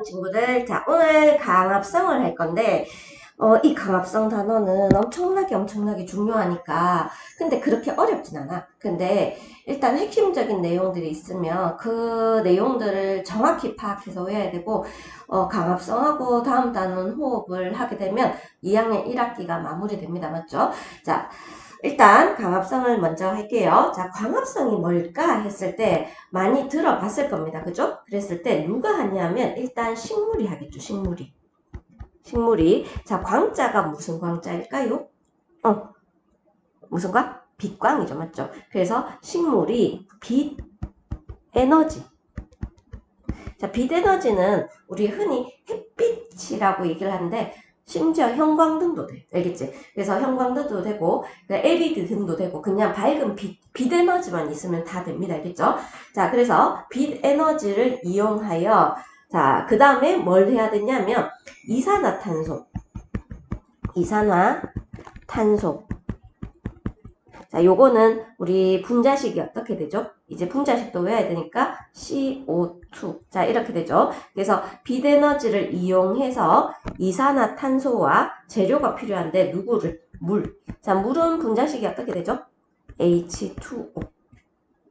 친구들, 자, 오늘 강압성을 할 건데, 이 강압성 단어는 엄청나게 중요하니까, 근데 그렇게 어렵진 않아. 근데 일단 핵심적인 내용들이 있으면 그 내용들을 정확히 파악해서 외워야 되고, 강압성하고 다음 단원 호흡을 하게 되면 2학년 1학기가 마무리됩니다. 맞죠? 자, 일단 강압성을 먼저 할게요. 자, 광합성이 뭘까 했을 때 많이 들어봤을 겁니다. 그죠? 그랬을 때 누가 하냐면 일단 식물이 하겠죠. 식물이. 자, 광자가 무슨 광자일까요? 무슨 광? 빛광이죠. 맞죠? 그래서 식물이 빛 에너지. 자, 빛 에너지는 우리 흔히 햇빛이라고 얘기를 하는데 심지어 형광등도 돼. 알겠지? 그래서 형광등도 되고, LED 등도 되고, 그냥 밝은 빛 에너지만 있으면 다 됩니다. 알겠죠? 자, 그래서 빛 에너지를 이용하여, 자, 그 다음에 뭘 해야 되냐면, 이산화탄소. 자, 요거는 우리 분자식이 어떻게 되죠? 이제 분자식도 외워야 되니까 CO2. 자, 이렇게 되죠. 그래서 빛 에너지를 이용해서 이산화탄소와 재료가 필요한데 누구를? 물. 자, 물은 분자식이 어떻게 되죠? H2O.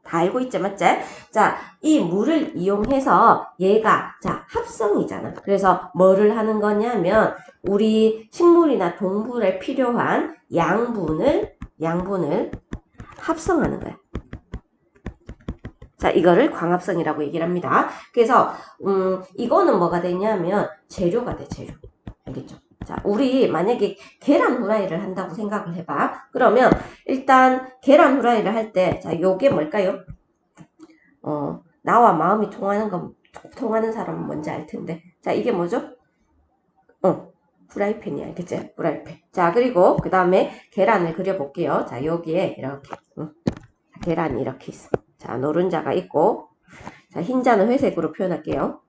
다 알고 있죠? 맞지? 자, 이 물을 이용해서 얘가, 자, 합성이잖아. 그래서 뭐를 하는 거냐면 우리 식물이나 동물에 필요한 양분을 합성하는 거야. 자, 이거를 광합성이라고 얘기를 합니다. 그래서 이거는 뭐가 되냐면 재료가 돼, 재료. 알겠죠? 자, 우리 만약에 계란 후라이를 한다고 생각을 해봐. 그러면 일단 계란 후라이를 할 때, 자, 요게 뭘까요? 나와 마음이 통하는 사람은 뭔지 알 텐데. 자, 이게 뭐죠? 후라이팬이 알겠지? 후라이팬. 자, 그리고 그 다음에 계란을 그려볼게요. 자, 여기에 이렇게 계란이 이렇게 있어. 자, 노른자가 있고, 자, 흰자는 회색으로 표현할게요.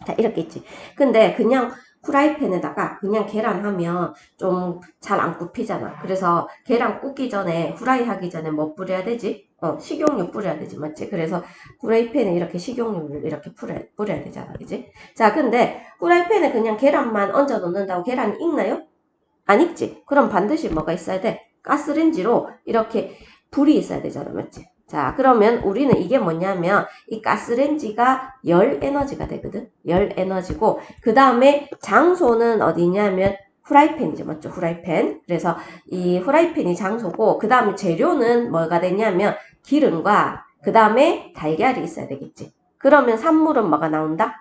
자, 이렇게 있지. 근데 그냥 후라이팬에다가 그냥 계란 하면 좀 잘 안 굽히잖아. 그래서 계란 굽기 전에, 후라이 하기 전에 뭐 뿌려야 되지? 식용유 뿌려야 되지, 맞지? 그래서 후라이팬에 이렇게 식용유를 이렇게 뿌려야 되잖아, 그지? 자, 근데 후라이팬에 그냥 계란만 얹어 놓는다고 계란이 익나요? 안 익지? 그럼 반드시 뭐가 있어야 돼? 가스레인지로 이렇게 불이 있어야 되잖아, 맞지? 자, 그러면 우리는 이게 뭐냐면 이 가스레인지가 열 에너지가 되거든. 열 에너지고 그 다음에 장소는 어디냐면 후라이팬이죠, 맞죠? 후라이팬. 그래서 이 후라이팬이 장소고 그 다음에 재료는 뭐가 되냐면 기름과 그 다음에 달걀이 있어야 되겠지. 그러면 산물은 뭐가 나온다?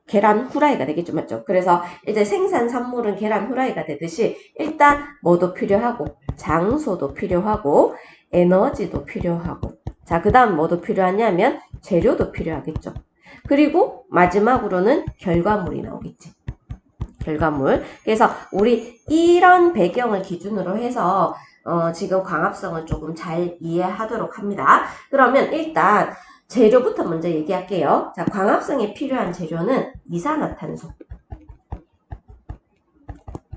계란 후라이가 되겠죠, 맞죠? 그래서 이제 생산 산물은 계란 후라이가 되듯이 일단 뭐도 필요하고 장소도 필요하고 에너지도 필요하고 자, 그 다음 뭐도 필요하냐면 재료도 필요하겠죠. 그리고 마지막으로는 결과물이 나오겠지. 결과물. 그래서 우리 이런 배경을 기준으로 해서 지금 광합성을 조금 잘 이해하도록 합니다. 그러면 일단 재료부터 먼저 얘기할게요. 자, 광합성에 필요한 재료는 이산화탄소.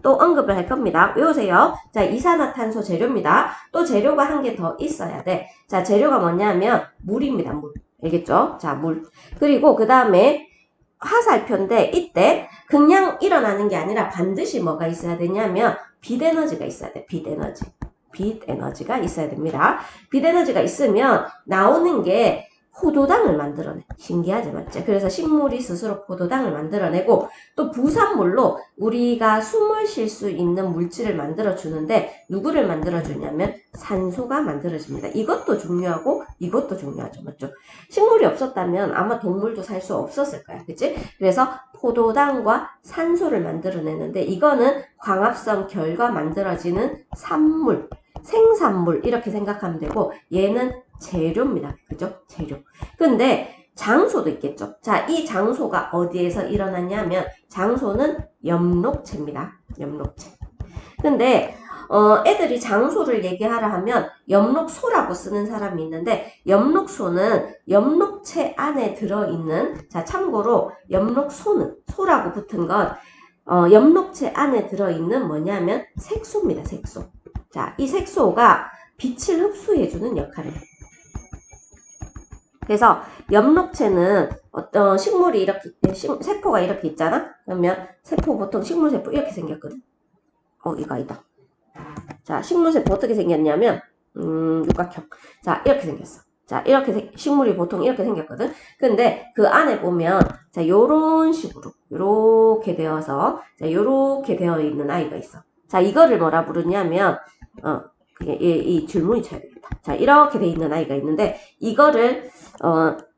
또 언급을 할 겁니다. 외우세요. 자, 이산화탄소 재료입니다. 또 재료가 한 개 더 있어야 돼. 자, 재료가 뭐냐면 물입니다. 물. 알겠죠? 자, 물. 그리고 그 다음에 화살표인데 이때 그냥 일어나는 게 아니라 반드시 뭐가 있어야 되냐면 빛 에너지가 있어야 돼. 빛 에너지. 빛 에너지가 있어야 됩니다. 빛 에너지가 있으면 나오는 게 포도당을 만들어내. 신기하지, 맞지? 그래서 식물이 스스로 포도당을 만들어내고 또 부산물로 우리가 숨을 쉴 수 있는 물질을 만들어주는데 누구를 만들어주냐면 산소가 만들어집니다. 이것도 중요하고 이것도 중요하죠, 맞죠? 식물이 없었다면 아마 동물도 살 수 없었을 거야, 그치? 그래서 포도당과 산소를 만들어내는데 이거는 광합성 결과 만들어지는 산물, 생산물 이렇게 생각하면 되고 얘는 재료입니다. 그죠? 재료. 근데 장소도 있겠죠. 자, 이 장소가 어디에서 일어났냐면 장소는 엽록체입니다. 엽록체. 근데 애들이 장소를 얘기하라 하면 엽록소라고 쓰는 사람이 있는데 엽록소는 엽록체 안에 들어있는 자 참고로 엽록소는 소라고 붙은 건 엽록체 안에 들어있는 뭐냐면 색소입니다. 색소. 자, 이 색소가 빛을 흡수해주는 역할을 해요. 그래서 엽록체는 어떤 식물이 이렇게, 세포가 이렇게 있잖아? 그러면 세포 보통 식물세포 이렇게 생겼거든. 이거 아니다. 자, 식물세포 어떻게 생겼냐면, 육각형. 자, 이렇게 생겼어. 자, 이렇게, 식물이 보통 이렇게 생겼거든. 근데 그 안에 보면, 자, 요런 식으로, 요렇게 되어서, 자, 요렇게 되어 있는 아이가 있어. 자, 이거를 뭐라 부르냐면, 이 질문이 쳐야 되겠다. 자, 이렇게 돼 있는 아이가 있는데, 이거를,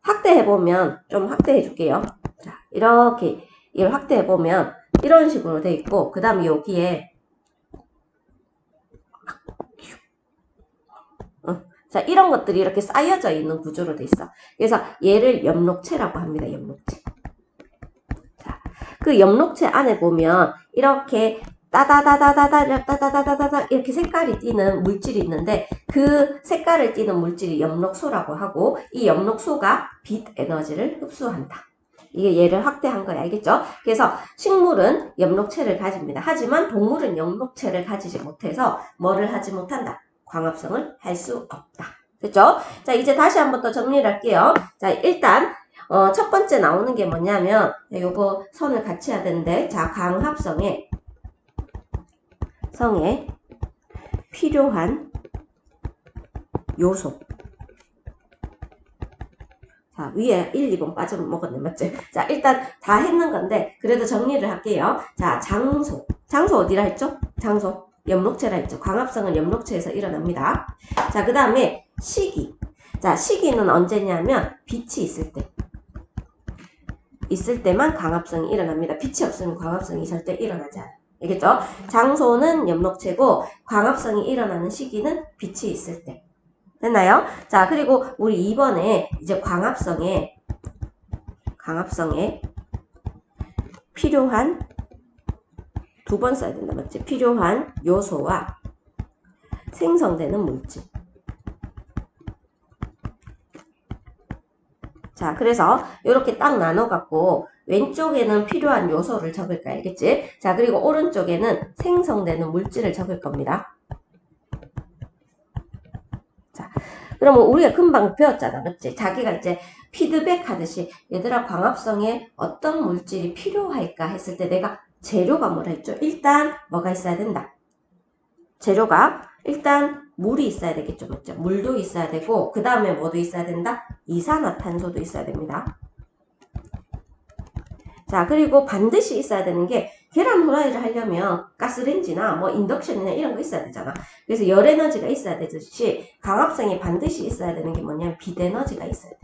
확대해보면, 좀 확대해줄게요. 자, 이렇게, 이걸 확대해보면, 이런 식으로 돼 있고, 그 다음에 여기에, 자, 이런 것들이 이렇게 쌓여져 있는 구조로 돼 있어. 그래서 얘를 엽록체라고 합니다. 엽록체. 자, 그 엽록체 안에 보면 이렇게 따다다다다다다다다다다 이렇게 색깔이 띄는 물질이 있는데 그 색깔을 띄는 물질이 엽록소라고 하고 이 엽록소가 빛 에너지를 흡수한다. 이게 얘를 확대한 거야. 알겠죠? 그래서 식물은 엽록체를 가집니다. 하지만 동물은 엽록체를 가지지 못해서 뭐를 하지 못한다. 광합성을 할 수 없다. 됐죠? 자, 이제 다시 한번 더 정리를 할게요. 자, 일단 첫 번째 나오는 게 뭐냐면 요거 선을 같이 해야 되는데 자, 광합성에 필요한 요소. 자, 위에 1, 2번 빠져먹었네, 맞지? 자, 일단 다 했는 건데 그래도 정리를 할게요. 자, 장소. 장소 어디라 했죠? 장소. 엽록체라 했죠. 광합성은 엽록체에서 일어납니다. 자, 그 다음에 시기. 자, 시기는 언제냐면 빛이 있을 때만 광합성이 일어납니다. 빛이 없으면 광합성이 절대 일어나지 않아요. 알겠죠? 장소는 엽록체고 광합성이 일어나는 시기는 빛이 있을 때. 됐나요? 자, 그리고 우리 2번에 이제 광합성에 필요한 두 번 써야 된다, 맞지? 필요한 요소와 생성되는 물질. 자, 그래서 이렇게 딱 나눠갖고 왼쪽에는 필요한 요소를 적을 거야, 알겠지? 자, 그리고 오른쪽에는 생성되는 물질을 적을 겁니다. 자, 그러면 우리가 금방 배웠잖아, 맞지? 자기가 이제 피드백 하듯이 얘들아 광합성에 어떤 물질이 필요할까 했을 때 내가 재료가 뭐라 했죠? 일단 뭐가 있어야 된다. 재료가 일단 물이 있어야 되겠죠, 맞죠? 물도 있어야 되고 그 다음에 뭐도 있어야 된다? 이산화탄소도 있어야 됩니다. 자, 그리고 반드시 있어야 되는 게 계란 후라이를 하려면 가스레인지나 뭐 인덕션이나 이런 거 있어야 되잖아. 그래서 열 에너지가 있어야 되듯이 광합성에 반드시 있어야 되는 게 뭐냐면 빛 에너지가 있어야 돼.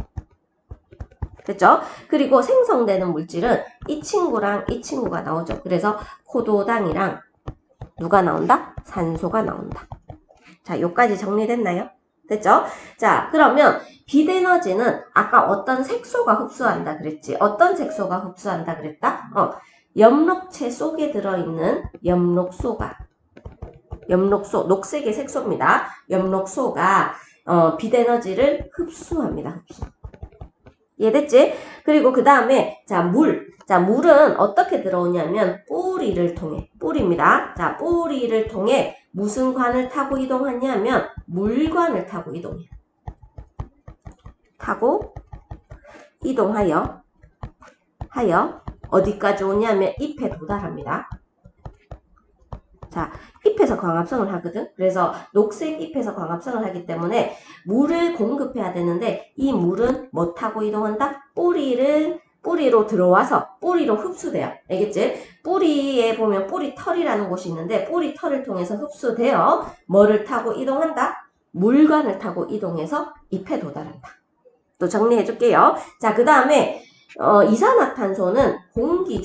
됐죠? 그리고 생성되는 물질은 이 친구랑 이 친구가 나오죠. 그래서 포도당이랑 누가 나온다? 산소가 나온다. 자, 요까지 정리됐나요? 됐죠? 자, 그러면 빛 에너지는 아까 어떤 색소가 흡수한다 그랬지? 어떤 색소가 흡수한다 그랬다? 엽록체 속에 들어있는 엽록소, 녹색의 색소입니다. 엽록소가 빛 에너지를 흡수합니다. 흡수. 이해됐지? 그리고 그 다음에 자, 물은 어떻게 들어오냐면 뿌리를 통해, 뿌리입니다. 자, 뿌리를 통해 무슨 관을 타고 이동하냐면 물관을 타고 이동해요. 이동하여 어디까지 오냐면 잎에 도달합니다. 자, 잎에서 광합성을 하거든. 그래서 녹색 잎에서 광합성을 하기 때문에 물을 공급해야 되는데 이 물은 뭐 타고 이동한다? 뿌리로 들어와서 뿌리로 흡수돼요. 알겠지? 뿌리에 보면 뿌리털이라는 곳이 있는데 뿌리털을 통해서 흡수되어 뭐를 타고 이동한다? 물관을 타고 이동해서 잎에 도달한다. 또 정리해 줄게요. 자, 그 다음에 이산화탄소는 공기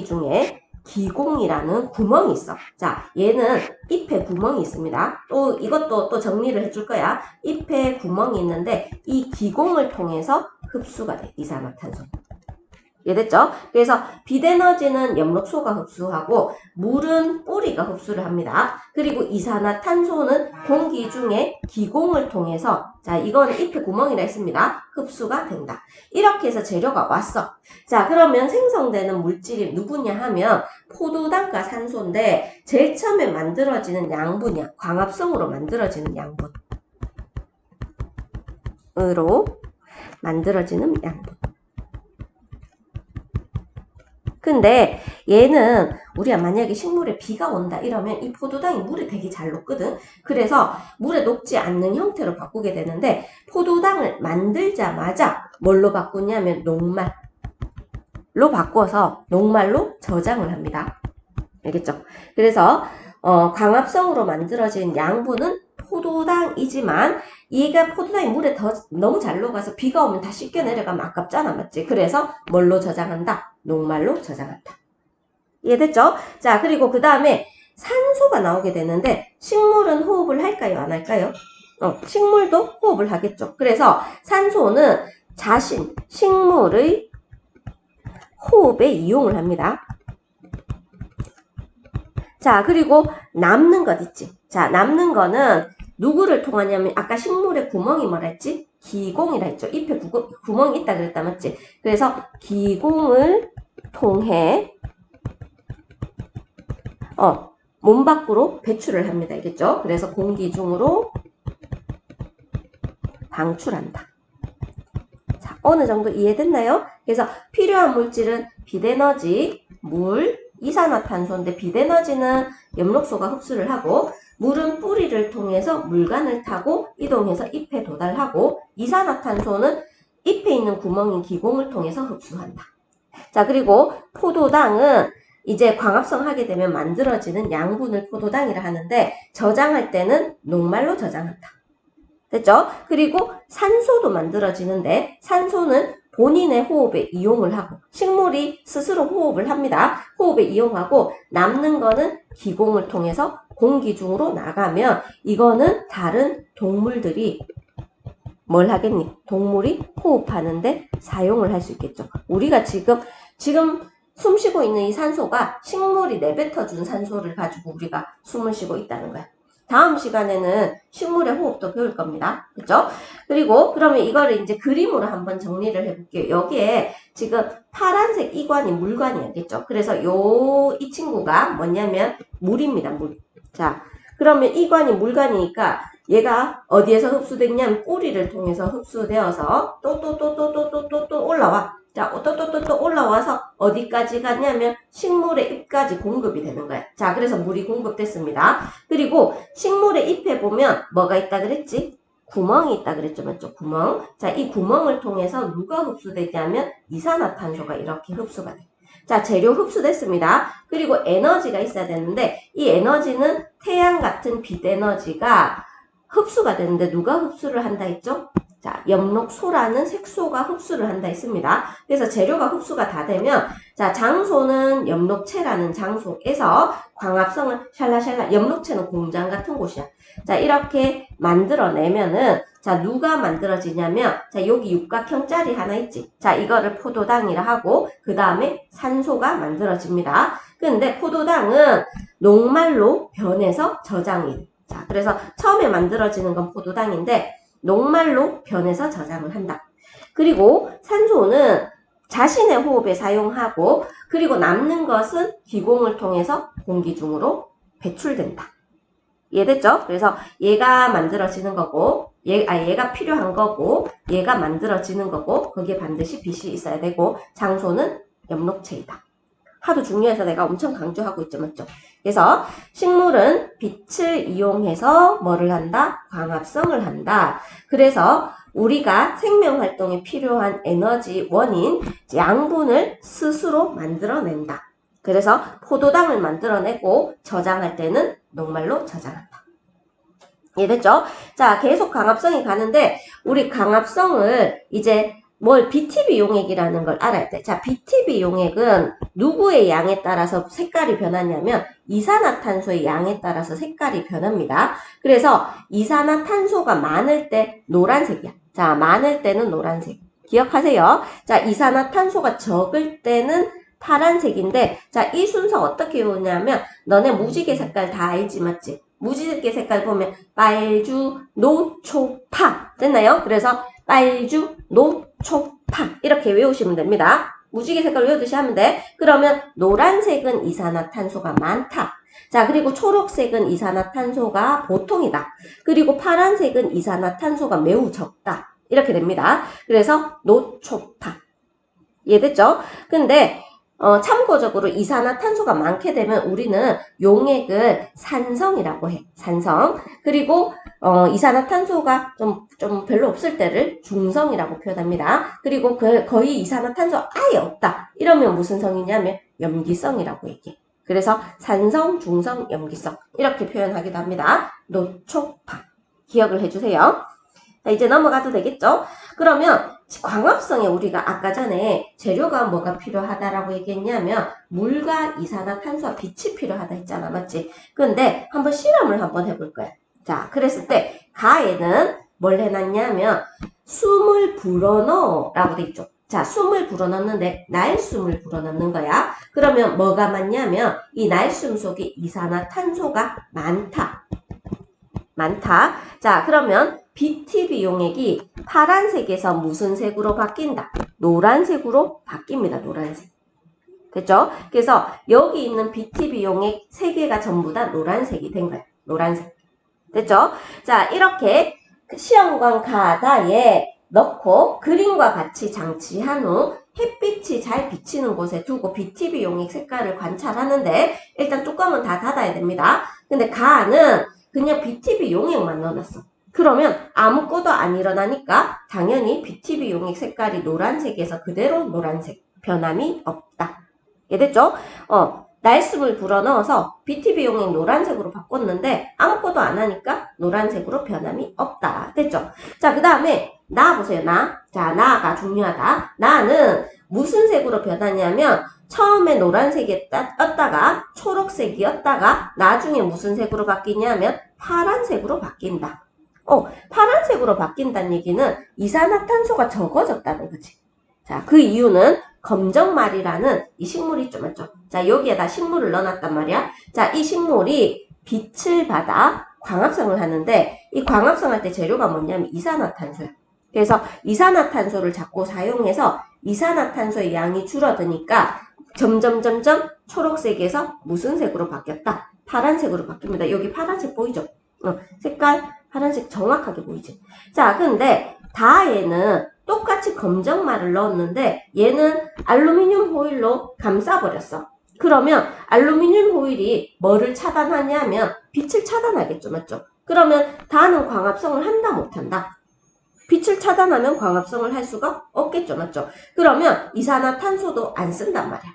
중에 기공이라는 구멍이 있어. 자, 얘는 잎에 구멍이 있습니다. 또 이것도 또 정리를 해줄 거야. 잎에 구멍이 있는데 이 기공을 통해서 흡수가 돼. 이산화탄소. 이해됐죠? 그래서 빛 에너지는 엽록소가 흡수하고 물은 뿌리가 흡수를 합니다. 그리고 이산화탄소는 공기 중에 기공을 통해서 자, 이건 잎에 구멍이라 했습니다. 흡수가 된다. 이렇게 해서 재료가 왔어. 자, 그러면 생성되는 물질이 누구냐 하면 포도당과 산소인데 제일 처음에 만들어지는 양분이야. 광합성으로 만들어지는 양분. 만들어지는 양분. 근데 얘는 우리가 만약에 식물에 비가 온다 이러면 이 포도당이 물에 되게 잘 녹거든. 그래서 물에 녹지 않는 형태로 바꾸게 되는데 포도당을 만들자마자 뭘로 바꾸냐면 녹말로 바꿔서 녹말로 저장을 합니다. 알겠죠? 그래서 광합성으로 만들어진 양분은 포도당이지만 얘가 포도당이 물에 너무 잘 녹아서 비가 오면 다 씻겨 내려가면 아깝잖아, 맞지? 그래서 뭘로 저장한다? 녹말로 저장한다. 이해됐죠? 자, 그리고 그 다음에 산소가 나오게 되는데 식물은 호흡을 할까요? 안 할까요? 식물도 호흡을 하겠죠. 그래서 산소는 식물의 호흡에 이용을 합니다. 자, 그리고 남는 것 있지. 자, 남는 거는 누구를 통하냐면 아까 식물의 구멍이 뭐라 했지? 기공이라 했죠. 잎에 구멍이 있다 그랬다 맞지? 그래서 기공을 통해 몸 밖으로 배출을 합니다. 알겠죠? 그래서 공기 중으로 방출한다. 자, 어느 정도 이해됐나요? 그래서 필요한 물질은 빛에너지, 물, 이산화탄소인데 빛에너지는 엽록소가 흡수를 하고 물은 뿌리를 통해서 물관을 타고 이동해서 잎에 도달하고 이산화탄소는 잎에 있는 구멍인 기공을 통해서 흡수한다. 자, 그리고 포도당은 이제 광합성 하게 되면 만들어지는 양분을 포도당이라 하는데 저장할 때는 녹말로 저장한다. 됐죠? 그리고 산소도 만들어지는데 산소는 본인의 호흡에 이용을 하고 식물이 스스로 호흡을 합니다. 호흡에 이용하고 남는 거는 기공을 통해서 공기 중으로 나가면 이거는 다른 동물들이 뭘 하겠니? 동물이 호흡하는데 사용을 할 수 있겠죠. 우리가 지금 숨 쉬고 있는 이 산소가 식물이 내뱉어준 산소를 가지고 우리가 숨을 쉬고 있다는 거야. 다음 시간에는 식물의 호흡도 배울 겁니다. 그죠? 그리고 그러면 이거를 이제 그림으로 한번 정리를 해볼게요. 여기에 지금 파란색 이관이 물관이었겠죠? 그래서 이 친구가 뭐냐면 물입니다. 물. 자, 그러면 이관이 물관이니까 얘가 어디에서 흡수됐냐면 뿌리를 통해서 흡수되어서 또 올라와. 자, 또 올라와서 어디까지 갔냐면 식물의 잎까지 공급이 되는 거야. 자, 그래서 물이 공급됐습니다. 그리고 식물의 잎에 보면 뭐가 있다 그랬지? 구멍이 있다 그랬죠, 맞죠? 구멍. 자, 이 구멍을 통해서 누가 흡수되냐면 이산화탄소가 이렇게 흡수가 돼. 자, 재료 흡수됐습니다. 그리고 에너지가 있어야 되는데 이 에너지는 태양 같은 빛 에너지가 흡수가 되는데 누가 흡수를 한다 했죠? 자, 엽록소라는 색소가 흡수를 한다 했습니다. 그래서 재료가 흡수가 다 되면 자, 장소는 엽록체라는 장소에서 광합성을 샬라샬라 엽록체는 공장 같은 곳이야. 자, 이렇게 만들어내면은 자, 누가 만들어지냐면 자, 여기 육각형짜리 하나 있지. 자, 이거를 포도당이라 하고 그 다음에 산소가 만들어집니다. 근데 포도당은 녹말로 변해서 저장이 돼. 자, 그래서 처음에 만들어지는 건 포도당인데 녹말로 변해서 저장을 한다. 그리고 산소는 자신의 호흡에 사용하고 그리고 남는 것은 기공을 통해서 공기 중으로 배출된다. 이해됐죠? 그래서 얘가 만들어지는 거고 얘가 필요한 거고 얘가 만들어지는 거고 거기에 반드시 빛이 있어야 되고 장소는 엽록체이다. 하도 중요해서 내가 엄청 강조하고 있죠, 맞죠? 그래서 식물은 빛을 이용해서 뭐를 한다? 광합성을 한다. 그래서 우리가 생명활동에 필요한 에너지 원인 양분을 스스로 만들어낸다. 그래서 포도당을 만들어내고 저장할 때는 녹말로 저장한다. 이해됐죠? 자, 계속 광합성이 가는데 우리 광합성을 이제 BTB 용액이라는 걸 알아야 돼. 자, BTB 용액은 누구의 양에 따라서 색깔이 변하냐면 이산화탄소의 양에 따라서 색깔이 변합니다. 그래서 이산화탄소가 많을 때 노란색이야. 자, 많을 때는 노란색. 기억하세요. 자, 이산화탄소가 적을 때는 파란색인데 자, 이 순서 어떻게 외우냐면 너네 무지개 색깔 다 알지 맞지? 무지개 색깔 보면 빨주, 노, 초, 파 됐나요? 그래서 빨주, 노, 초, 파 이렇게 외우시면 됩니다. 무지개 색깔 외우듯이 하면 돼. 그러면 노란색은 이산화탄소가 많다. 자, 그리고 초록색은 이산화탄소가 보통이다. 그리고 파란색은 이산화탄소가 매우 적다. 이렇게 됩니다. 그래서 노초파. 이해됐죠? 근데 참고적으로 이산화탄소가 많게 되면 우리는 용액을 산성이라고 해. 산성. 그리고 이산화탄소가 좀 별로 없을 때를 중성이라고 표현합니다. 그리고 거의 이산화탄소 아예 없다. 이러면 무슨 성이냐면 염기성이라고 얘기해. 그래서 산성, 중성, 염기성 이렇게 표현하기도 합니다. 노초파. 기억을 해주세요. 자, 이제 넘어가도 되겠죠? 그러면 광합성에 우리가 아까 전에 재료가 뭐가 필요하다라고 얘기했냐면 물과 이산화탄소와 빛이 필요하다 했잖아. 맞지? 근데 한번 실험을 한번 해볼 거야. 자, 그랬을 때 가에는 뭘 해놨냐면 숨을 불어넣어 라고 돼 있죠. 자, 숨을 불어넣는데 날숨을 불어넣는 거야. 그러면 뭐가 많냐면 이 날숨 속에 이산화탄소가 많다. 자, 그러면 BTB 용액이 파란색에서 무슨 색으로 바뀐다? 노란색으로 바뀝니다. 노란색. 됐죠? 그래서 여기 있는 BTB 용액 3개가 전부 다 노란색이 된 거예요. 노란색. 됐죠? 자, 이렇게 시험관 가다에 넣고 그림과 같이 장치한 후 햇빛이 잘 비치는 곳에 두고 BTB 용액 색깔을 관찰하는데 일단 뚜껑은 다 닫아야 됩니다. 근데 가는 그냥 BTB 용액만 넣어놨어. 그러면 아무것도 안 일어나니까 당연히 BTB 용액 색깔이 노란색에서 그대로 노란색. 변함이 없다. 이해됐죠? 날숨을 불어넣어서 BTB 용액 노란색으로 바꿨는데 아무것도 안 하니까 노란색으로 변함이 없다. 됐죠? 자, 그 다음에 나 보세요. 나. 자, 나가 중요하다. 나는 무슨 색으로 변하냐면 처음에 노란색이었다가 초록색이었다가 나중에 무슨 색으로 바뀌냐면 파란색으로 바뀐다. 파란색으로 바뀐다는 얘기는 이산화탄소가 적어졌다는 거지. 자, 그 이유는 검정말이라는 이 식물이 있죠, 맞죠? 자, 여기에다 식물을 넣어놨단 말이야. 자, 이 식물이 빛을 받아 광합성을 하는데 이 광합성할 때 재료가 뭐냐면 이산화탄소야. 그래서 이산화탄소를 자꾸 사용해서 이산화탄소의 양이 줄어드니까 점점 초록색에서 무슨 색으로 바뀌었다? 파란색으로 바뀝니다. 여기 파란색 보이죠? 색깔 파란색 정확하게 보이지? 자, 근데 다에는 똑같이 검정말을 넣었는데 얘는 알루미늄 호일로 감싸버렸어. 그러면 알루미늄 호일이 뭐를 차단하냐면 빛을 차단하겠죠, 맞죠? 그러면 다는 광합성을 한다 못한다? 빛을 차단하면 광합성을 할 수가 없겠죠, 맞죠? 그러면 이산화탄소도 안 쓴단 말이야.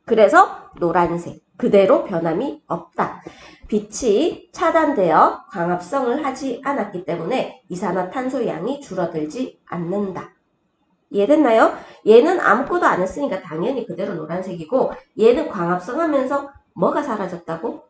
그래서 노란색, 그대로 변함이 없다. 빛이 차단되어 광합성을 하지 않았기 때문에 이산화탄소 양이 줄어들지 않는다. 이해됐나요? 얘는 아무것도 안 했으니까 당연히 그대로 노란색이고 얘는 광합성하면서 뭐가 사라졌다고?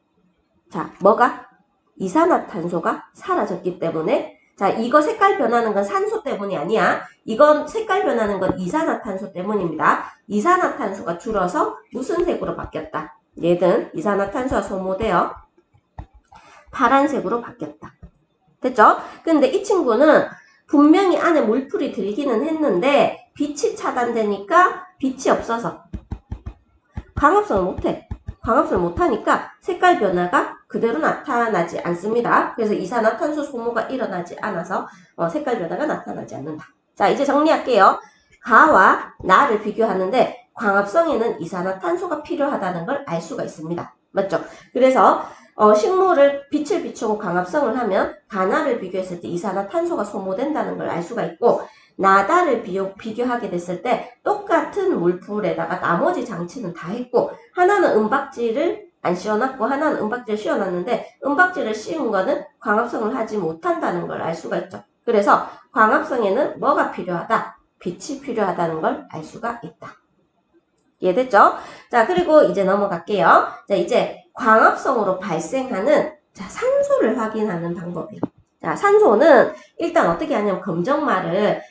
자, 뭐가? 이산화탄소가 사라졌기 때문에 자, 이거 색깔 변하는 건 산소 때문이 아니야. 이건 색깔 변하는 건 이산화탄소 때문입니다. 이산화탄소가 줄어서 무슨 색으로 바뀌었다? 얘는 이산화탄소가 소모되어 파란색으로 바뀌었다. 됐죠? 근데 이 친구는 분명히 안에 물풀이 들기는 했는데 빛이 차단되니까 빛이 없어서 광합성을 못해. 광합성을 못하니까 색깔 변화가 그대로 나타나지 않습니다. 그래서 이산화탄소 소모가 일어나지 않아서 색깔 변화가 나타나지 않는다. 자, 이제 정리할게요. 가와 나를 비교하는데 광합성에는 이산화탄소가 필요하다는 걸 알 수가 있습니다. 맞죠? 그래서 식물을 빛을 비추고 광합성을 하면 가나를 비교했을 때 이산화탄소가 소모된다는 걸 알 수가 있고 나다를 비교하게 됐을 때 똑같은 물풀에다가 나머지 장치는 다 했고 하나는 은박지를 안 씌워놨고 하나는 은박지를 씌워놨는데 은박지를 씌운 거는 광합성을 하지 못한다는 걸 알 수가 있죠. 그래서 광합성에는 뭐가 필요하다? 빛이 필요하다는 걸 알 수가 있다. 이해됐죠? 자, 그리고 이제 넘어갈게요. 자, 이제 광합성으로 발생하는 산소를 확인하는 방법이에요. 자, 산소는 일단 어떻게 하냐면 검정말을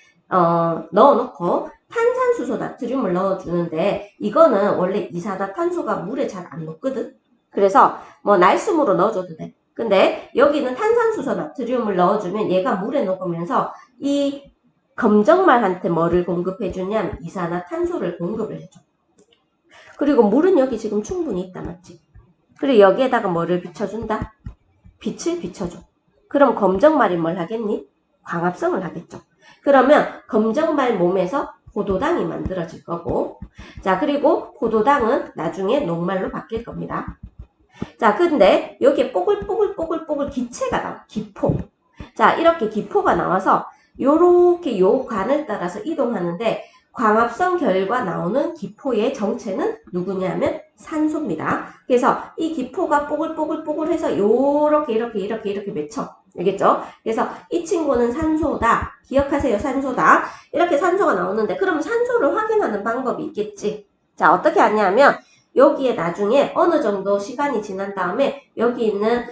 넣어놓고 탄산수소 나트륨을 넣어주는데 이거는 원래 이산화탄소가 물에 잘 안 녹거든. 그래서 뭐 날숨으로 넣어줘도 돼. 근데 여기는 탄산수소 나트륨을 넣어주면 얘가 물에 녹으면서 이 검정말한테 뭐를 공급해주냐면 이산화탄소를 공급을 해줘. 그리고 물은 여기 지금 충분히 있다, 맞지? 그리고 여기에다가 뭐를 비춰준다? 빛을 비춰줘. 그럼 검정말이 뭘 하겠니? 광합성을 하겠죠. 그러면 검정말 몸에서 포도당이 만들어질 거고, 자, 그리고 포도당은 나중에 녹말로 바뀔 겁니다. 자, 근데 여기에 뽀글뽀글 기체가 나와. 기포. 자, 이렇게 기포가 나와서 요렇게 요 관을 따라서 이동하는데 광합성 결과 나오는 기포의 정체는 누구냐면 산소입니다. 그래서 이 기포가 뽀글뽀글해서 요렇게 이렇게 맺혀. 알겠죠? 그래서 이 친구는 산소다. 기억하세요. 산소다. 이렇게 산소가 나오는데 그러면 산소를 확인하는 방법이 있겠지. 자, 어떻게 하냐면 여기에 나중에 어느 정도 시간이 지난 다음에 여기 있는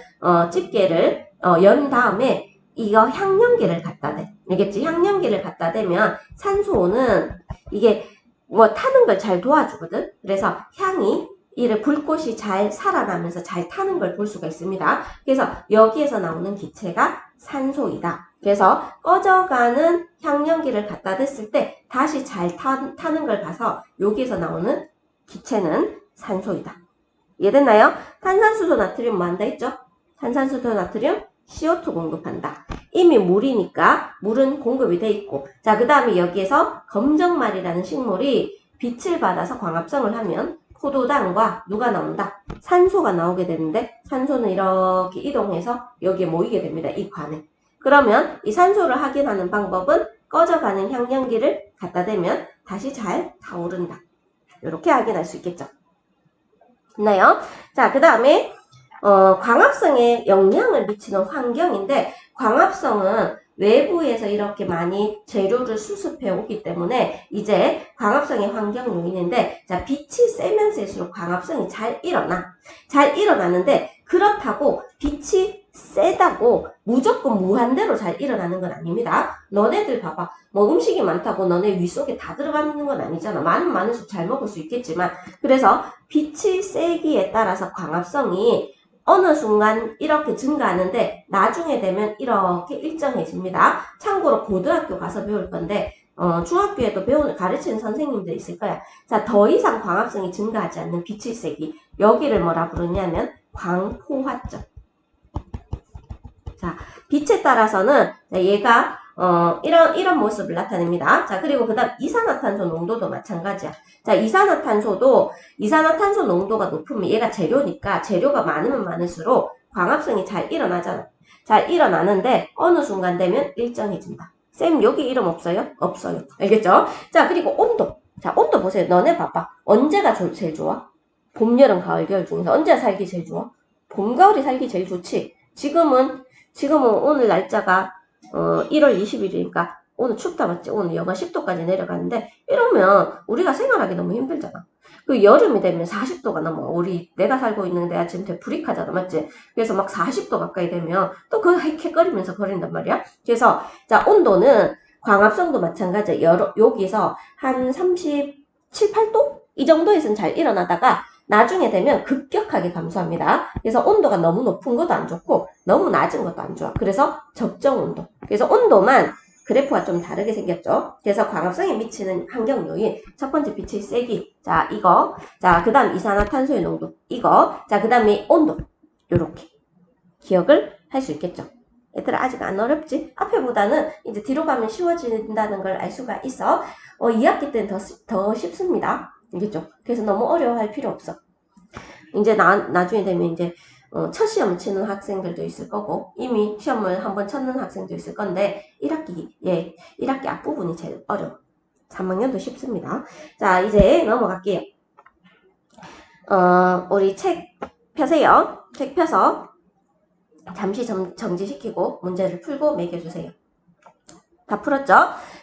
집게를 연 다음에 이거 향연기를 갖다 대. 알겠지? 향연기를 갖다 대면 산소는 이게 뭐 타는 걸 잘 도와주거든. 그래서 향이 이를 불꽃이 잘 살아나면서 잘 타는 걸 볼 수가 있습니다. 그래서 여기에서 나오는 기체가 산소이다. 그래서 꺼져가는 향연기를 갖다 댔을 때 다시 잘 타는 걸 봐서 여기에서 나오는 기체는 산소이다. 이해됐나요? 탄산수소 나트륨 뭐 한다 했죠? 탄산수소 나트륨 CO2 공급한다. 이미 물이니까 물은 공급이 돼 있고, 자, 그 다음에 여기에서 검정말이라는 식물이 빛을 받아서 광합성을 하면 포도당과 누가 나온다? 산소가 나오게 되는데 산소는 이렇게 이동해서 여기에 모이게 됩니다. 이 관에. 그러면 이 산소를 확인하는 방법은 꺼져가는 향연기를 갖다 대면 다시 잘 타오른다. 이렇게 확인할 수 있겠죠. 됐나요? 자, 그 다음에 광합성에 영향을 미치는 환경인데 광합성은 외부에서 이렇게 많이 재료를 수습해 오기 때문에 이제 광합성의 환경 요인인데, 자, 빛이 세면 세수록 광합성이 잘 일어나는데 그렇다고 빛이 세다고 무조건 무한대로 잘 일어나는 건 아닙니다. 너네들 봐봐. 뭐 음식이 많다고 너네 위 속에 다 들어가는 건 아니잖아. 많을수록 잘 먹을 수 있겠지만, 그래서 빛이 세기에 따라서 광합성이 어느 순간 이렇게 증가하는데 나중에 되면 이렇게 일정해집니다. 참고로 고등학교 가서 배울 건데 중학교에도 가르치는 선생님들 있을 거야. 자, 더 이상 광합성이 증가하지 않는 빛의 세기, 여기를 뭐라 부르냐면 광포화점. 자, 빛에 따라서는 얘가 이런 모습을 나타냅니다. 자, 그리고 그 다음 이산화탄소 농도도 마찬가지야. 자, 이산화탄소 농도가 높으면 얘가 재료니까 재료가 많으면 많을수록 광합성이 잘 일어나잖아. 잘 일어나는데 어느 순간 되면 일정해진다. 쌤, 여기 이름 없어요? 없어요. 알겠죠? 자, 그리고 온도. 자, 온도 보세요. 너네 봐봐. 언제가 제일 좋아? 봄, 여름, 가을, 겨울 중에서 언제가 살기 제일 좋아? 봄, 가을이 살기 제일 좋지. 지금은 오늘 날짜가 1월 20일이니까 오늘 춥다 맞지? 오늘 영하 10도까지 내려가는데 이러면 우리가 생활하기 너무 힘들잖아. 그 여름이 되면 40도가 넘어. 내가 살고 있는 데가 지금 되게 불익하잖아. 맞지? 그래서 막 40도 가까이 되면 또 그거 헥헥거리면서 거린단 말이야. 그래서 자, 온도는 광합성도 마찬가지야. 여기서 한 37, 8도? 이 정도에서는 잘 일어나다가 나중에 되면 급격하게 감소합니다. 그래서 온도가 너무 높은 것도 안 좋고 너무 낮은 것도 안 좋아. 그래서 적정 온도. 그래서 온도만 그래프가 좀 다르게 생겼죠. 그래서 광합성에 미치는 환경 요인, 첫 번째 빛의 세기, 자, 이거. 자, 그 다음 이산화탄소의 농도, 이거. 자, 그 다음에 온도. 요렇게 기억을 할 수 있겠죠. 얘들아, 아직 안 어렵지? 앞에보다는 이제 뒤로 가면 쉬워진다는 걸 알 수가 있어. 2학기 때는 더 쉽습니다. 알겠죠? 그래서 너무 어려워할 필요 없어. 이제 나중에 되면 이제 첫 시험 치는 학생들도 있을 거고 이미 시험을 한번 쳤는 학생도 있을 건데 1학기 앞부분이 제일 어려워. 3학년도 쉽습니다. 자, 이제 넘어갈게요. 우리 책 펴세요. 책 펴서 잠시 정지시키고 문제를 풀고 매겨주세요. 다 풀었죠?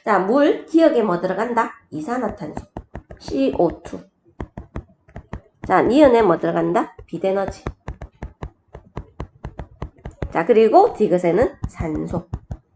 자, 물, 기억에 뭐 들어간다? 이산화탄소. CO2. 자, 니은에 뭐 들어간다? 빛에너지. 자, 그리고 디귿에는 산소.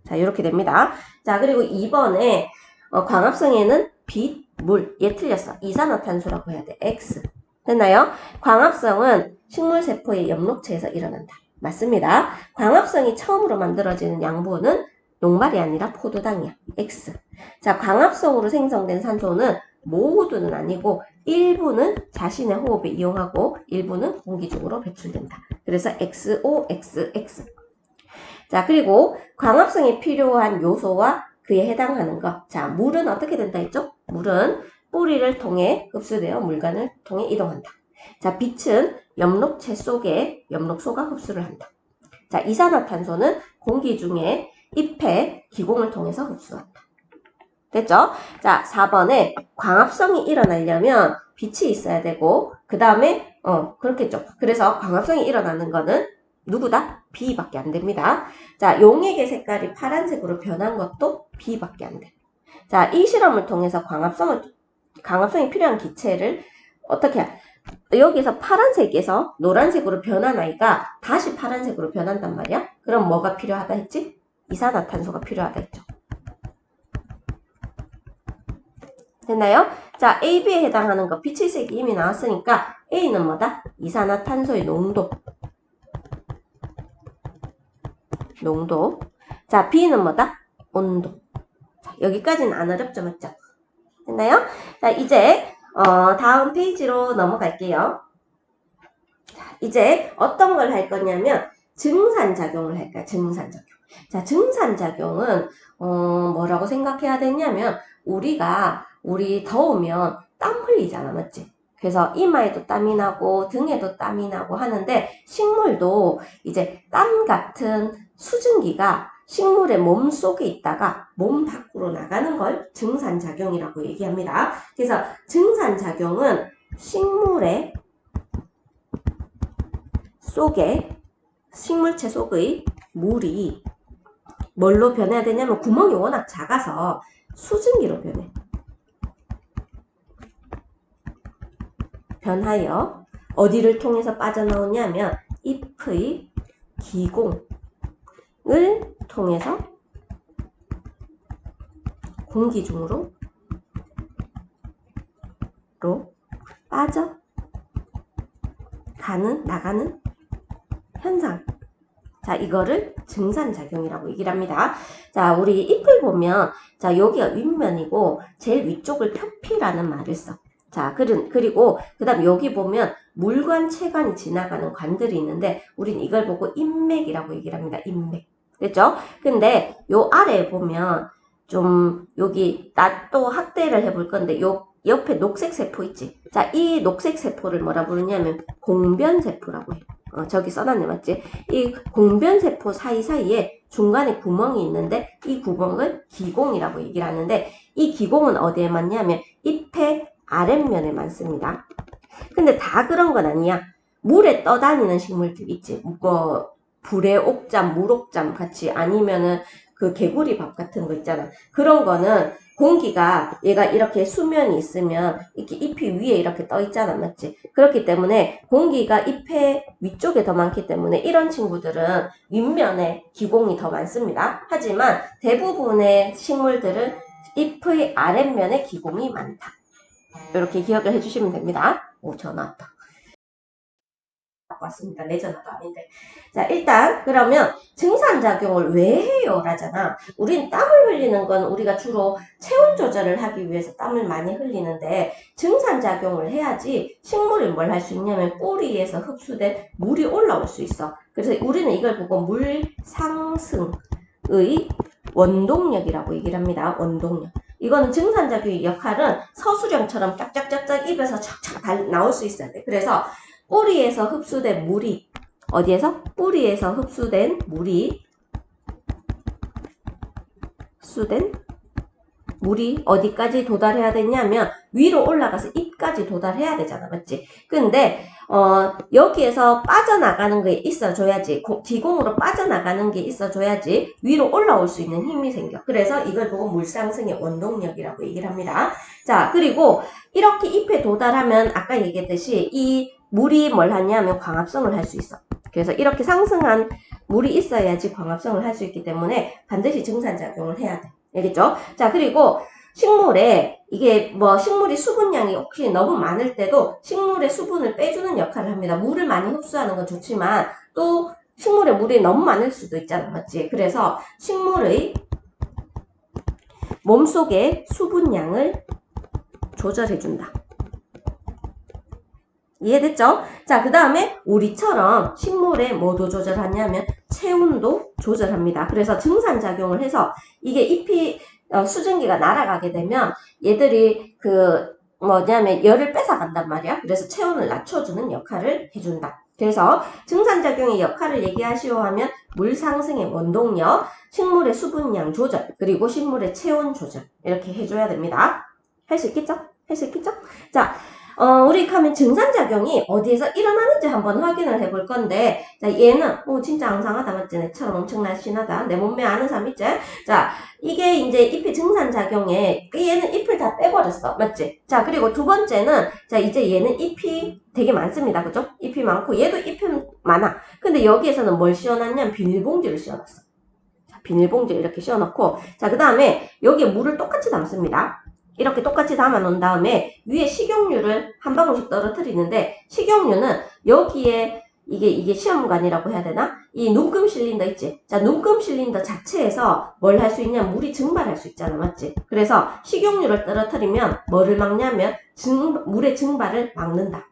자, 이렇게 됩니다. 자, 그리고 2번에 광합성에는 빛, 물. 얘 틀렸어. 이산화탄소라고 해야 돼. X. 됐나요? 광합성은 식물세포의 엽록체에서 일어난다. 맞습니다. 광합성이 처음으로 만들어지는 양분은 녹말이 아니라 포도당이야. X. 자, 광합성으로 생성된 산소는 모두는 아니고 일부는 자신의 호흡에 이용하고 일부는 공기 중으로 배출된다. 그래서 XOXX. 자, 그리고 광합성에 필요한 요소와 그에 해당하는 것. 자, 물은 어떻게 된다 했죠? 물은 뿌리를 통해 흡수되어 물관을 통해 이동한다. 자, 빛은 엽록체 속에 엽록소가 흡수를 한다. 자, 이산화탄소는 공기 중에 잎의 기공을 통해서 흡수한다. 됐죠? 자, 4번에 광합성이 일어나려면 빛이 있어야 되고, 그 다음에, 그렇겠죠. 그래서 광합성이 일어나는 거는 누구다? B밖에 안 됩니다. 자, 용액의 색깔이 파란색으로 변한 것도 B밖에 안 돼. 자, 이 실험을 통해서 광합성이 필요한 기체를 어떻게, 여기서 파란색에서 노란색으로 변한 아이가 다시 파란색으로 변한단 말이야? 그럼 뭐가 필요하다 했지? 이산화탄소가 필요하다 했죠. 됐나요? 자, A, B에 해당하는 거 빛의 색이 이미 나왔으니까 A는 뭐다? 이산화탄소의 농도. 자, B는 뭐다? 온도. 자, 여기까지는 안 어렵죠, 맞죠? 됐나요? 자, 이제 다음 페이지로 넘어갈게요. 자, 이제 어떤 걸 할 거냐면 증산작용을 할 거야. 증산작용. 자, 증산작용은 뭐라고 생각해야 되냐면 우리 더우면 땀 흘리잖아, 맞지? 그래서 이마에도 땀이 나고 등에도 땀이 나고 하는데 식물도 이제 땀 같은 수증기가 식물의 몸 속에 있다가 몸 밖으로 나가는 걸 증산작용이라고 얘기합니다. 그래서 증산작용은 식물의 식물체 속의 물이 뭘로 변해야 되냐면 구멍이 워낙 작아서 수증기로 변하여 어디를 통해서 빠져나오냐면 잎의 기공을 통해서 공기 중으로 나가는 현상. 자, 이거를 증산작용이라고 얘기를 합니다. 자, 우리 잎을 보면, 자, 여기가 윗면이고, 제일 위쪽을 표피라는 말을 써. 자, 그리고, 그 다음 여기 보면, 물관, 체관이 지나가는 관들이 있는데, 우린 이걸 보고 인맥이라고 얘기를 합니다. 인맥. 됐죠? 근데, 요 아래에 보면, 좀, 여기, 나 또 확대를 해볼 건데, 요 옆에 녹색 세포 있지? 자, 이 녹색 세포를 뭐라 부르냐면, 공변세포라고 해. 저기 써놨네, 맞지? 이 공변세포 사이사이에 중간에 구멍이 있는데 이 구멍을 기공이라고 얘기를 하는데 이 기공은 어디에 많냐면 잎의 아랫면에 많습니다. 근데 다 그런 건 아니야. 물에 떠다니는 식물들 있지. 불의 옥잠, 물옥잠 같이 아니면은 그 개구리밥 같은 거 있잖아. 그런 거는 공기가 얘가 이렇게 수면이 있으면 이렇게 잎이 위에 이렇게 떠 있잖아, 맞지? 그렇기 때문에 공기가 잎의 위쪽에 더 많기 때문에 이런 친구들은 윗면에 기공이 더 많습니다. 하지만 대부분의 식물들은 잎의 아랫면에 기공이 많다. 이렇게 기억을 해주시면 됩니다. 오, 전화 왔다. 왔습니다. 내 전화도 아닌데. 자, 일단 그러면 증산작용을 왜 해요? 라잖아. 우린 땀을 흘리는 건 우리가 주로 체온 조절을 하기 위해서 땀을 많이 흘리는데 증산작용을 해야지 식물이 뭘 할 수 있냐면 뿌리에서 흡수된 물이 올라올 수 있어. 그래서 우리는 이걸 보고 물 상승의 원동력이라고 얘기를 합니다. 원동력. 이거는 증산작용의 역할은 서술형처럼 짝짝짝짝 입에서 착착 나올 수 있어야 돼. 그래서 뿌리에서 흡수된 물이 어디에서? 뿌리에서 흡수된 물이 어디까지 도달해야 되냐면 위로 올라가서 잎까지 도달해야 되잖아, 맞지? 근데 여기에서 빠져나가는 게 있어줘야지, 기공으로 빠져나가는 게 있어줘야지 위로 올라올 수 있는 힘이 생겨. 그래서 이걸 보고 물상승의 원동력이라고 얘기를 합니다. 자, 그리고 이렇게 잎에 도달하면 아까 얘기했듯이 이 물이 뭘 하냐면 광합성을 할 수 있어. 그래서 이렇게 상승한 물이 있어야지 광합성을 할 수 있기 때문에 반드시 증산작용을 해야 돼. 알겠죠? 자, 그리고 식물에 이게 식물이 수분량이 혹시 너무 많을 때도 식물의 수분을 빼주는 역할을 합니다. 물을 많이 흡수하는 건 좋지만 또 식물에 물이 너무 많을 수도 있잖아, 맞지? 그래서 식물의 몸속의 수분량을 조절해준다. 이해됐죠? 자, 그 다음에 우리처럼 식물의 뭐도 조절하냐면 체온도 조절합니다. 그래서 증산작용을 해서 이게 잎이 수증기가 날아가게 되면 얘들이 열을 뺏어간단 말이야. 그래서 체온을 낮춰주는 역할을 해준다. 그래서 증산작용의 역할을 얘기하시오 하면 물 상승의 원동력, 식물의 수분량 조절, 그리고 식물의 체온 조절 이렇게 해줘야 됩니다. 할 수 있겠죠? 할 수 있겠죠? 자, 우리 하면 증산작용이 어디에서 일어나는지 한번 확인을 해볼 건데, 자, 얘는, 진짜 앙상하다, 맞지? 내처럼 엄청 날씬하다. 내 몸매 아는 사람 있지? 자, 이게 이제 잎이 증산작용에, 얘는 잎을 다 떼버렸어. 맞지? 자, 그리고 두 번째는, 자, 이제 얘는 잎이 되게 많습니다. 그죠? 잎이 많고, 얘도 잎이 많아. 근데 여기에서는 뭘 씌워놨냐면 비닐봉지를 씌워놨어. 자, 비닐봉지를 이렇게 씌워놓고, 자, 그 다음에 여기에 물을 똑같이 담습니다. 이렇게 똑같이 담아 놓은 다음에 위에 식용유를 한 방울씩 떨어뜨리는데 식용유는 여기에 이게 시험관이라고 해야 되나? 이 눈금 실린더 있지? 자, 눈금 실린더 자체에서 뭘 할 수 있냐? 물이 증발할 수 있잖아. 맞지? 그래서 식용유를 떨어뜨리면 뭐를 막냐면 물의 증발을 막는다.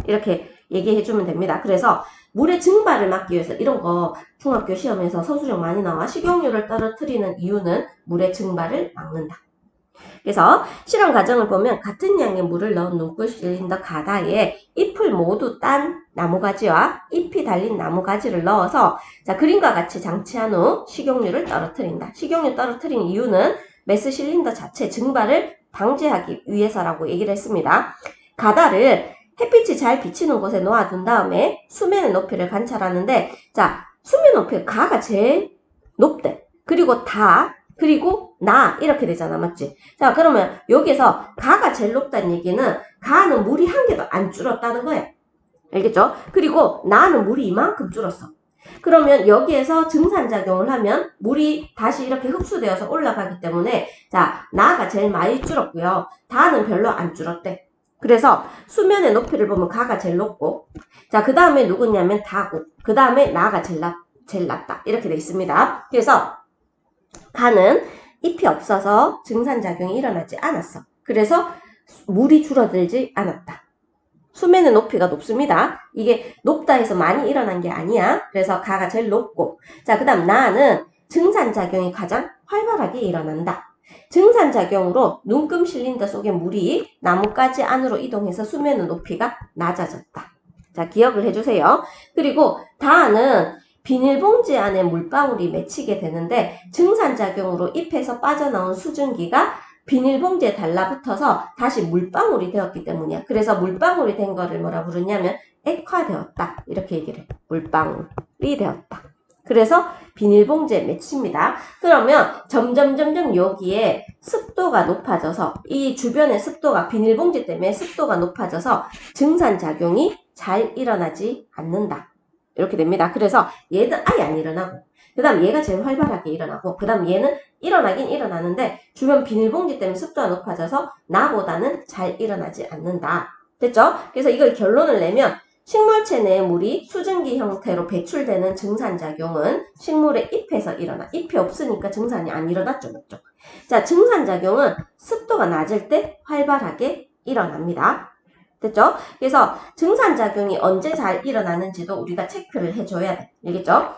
이렇게 얘기해주면 됩니다. 그래서 물의 증발을 막기 위해서 이런 거 중학교 시험에서 서술형 많이 나와. 식용유를 떨어뜨리는 이유는 물의 증발을 막는다. 그래서 실험 과정을 보면 같은 양의 물을 넣은 눈금 실린더 가다에 잎을 모두 딴 나무가지와 잎이 달린 나무가지를 넣어서 자 그림과 같이 장치한 후 식용유를 떨어뜨린다. 식용유 떨어뜨린 이유는 메스 실린더 자체 증발을 방지하기 위해서라고 얘기를 했습니다. 가다를 햇빛이 잘 비치는 곳에 놓아둔 다음에 수면의 높이를 관찰하는데 자 수면 높이 가가 제일 높대. 그리고 다 그리고 나 이렇게 되잖아. 맞지? 자 그러면 여기서 가가 제일 높다는 얘기는 가는 물이 한 개도 안 줄었다는 거야. 알겠죠? 그리고 나는 물이 이만큼 줄었어. 그러면 여기에서 증산작용을 하면 물이 다시 이렇게 흡수되어서 올라가기 때문에 자 나가 제일 많이 줄었고요. 다는 별로 안 줄었대. 그래서 수면의 높이를 보면 가가 제일 높고 자 그 다음에 누구냐면 다고 그 다음에 나가 제일 낮다. 이렇게 돼 있습니다. 그래서 가는 잎이 없어서 증산작용이 일어나지 않았어. 그래서 물이 줄어들지 않았다. 수면의 높이가 높습니다. 이게 높다 해서 많이 일어난 게 아니야. 그래서 가가 제일 높고 자 그 다음 나는 증산작용이 가장 활발하게 일어난다. 증산작용으로 눈금 실린더 속의 물이 나뭇가지 안으로 이동해서 수면의 높이가 낮아졌다. 자 기억을 해주세요. 그리고 다는 비닐봉지 안에 물방울이 맺히게 되는데 증산작용으로 잎에서 빠져나온 수증기가 비닐봉지에 달라붙어서 다시 물방울이 되었기 때문이야. 그래서 물방울이 된 거를 뭐라 부르냐면 액화되었다. 이렇게 얘기를 해. 물방울이 되었다. 그래서 비닐봉지에 맺힙니다. 그러면 점점 여기에 습도가 높아져서 이 주변의 습도가 비닐봉지 때문에 습도가 높아져서 증산작용이 잘 일어나지 않는다. 이렇게 됩니다. 그래서 얘는 아예 안 일어나고 그 다음 얘가 제일 활발하게 일어나고 그 다음 얘는 일어나긴 일어나는데 주변 비닐봉지 때문에 습도가 높아져서 나보다는 잘 일어나지 않는다. 됐죠? 그래서 이걸 결론을 내면 식물체 내의 물이 수증기 형태로 배출되는 증산작용은 식물의 잎에서 일어나. 잎이 없으니까 증산이 안 일어났죠. 맞죠? 자, 증산작용은 습도가 낮을 때 활발하게 일어납니다. 됐죠? 그래서 증산작용이 언제 잘 일어나는지도 우리가 체크를 해줘야 돼. 알겠죠?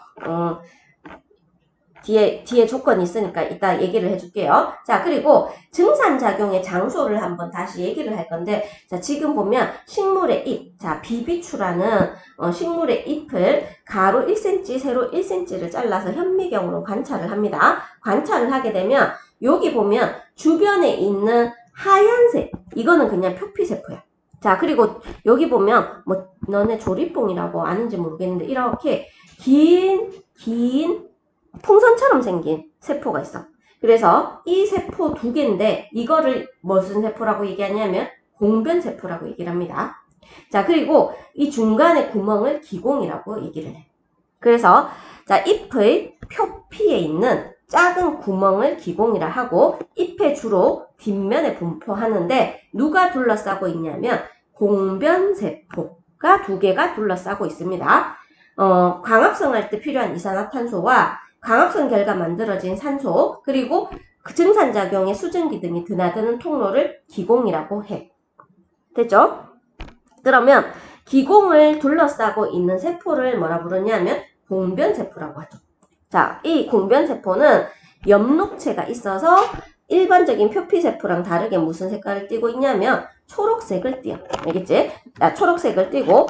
뒤에 조건이 있으니까 이따 얘기를 해줄게요. 자, 그리고 증산작용의 장소를 한번 다시 얘기를 할 건데, 자, 지금 보면 식물의 잎, 자, 비비추라는 식물의 잎을 가로 1cm, 세로 1cm를 잘라서 현미경으로 관찰을 합니다. 관찰을 하게 되면, 여기 보면 주변에 있는 하얀색, 이거는 그냥 표피세포야. 자, 그리고 여기 보면, 너네 조립봉이라고 아는지 모르겠는데, 이렇게 긴 풍선처럼 생긴 세포가 있어. 그래서 이 세포 두 개인데, 이거를 무슨 세포라고 얘기하냐면, 공변세포라고 얘기를 합니다. 자, 그리고 이 중간에 구멍을 기공이라고 얘기를 해. 그래서, 자, 잎의 표피에 있는 작은 구멍을 기공이라 하고, 잎에 주로 뒷면에 분포하는데, 누가 둘러싸고 있냐면, 공변세포가 두 개가 둘러싸고 있습니다. 광합성할 때 필요한 이산화탄소와 광합성 결과 만들어진 산소, 그리고 그 증산작용의 수증기 등이 드나드는 통로를 기공이라고 해. 됐죠? 그러면 기공을 둘러싸고 있는 세포를 뭐라 부르냐면 공변세포라고 하죠. 자, 이 공변세포는 엽록체가 있어서 일반적인 표피세포랑 다르게 무슨 색깔을 띠고 있냐면 초록색을 띠요. 알겠지? 초록색을 띠고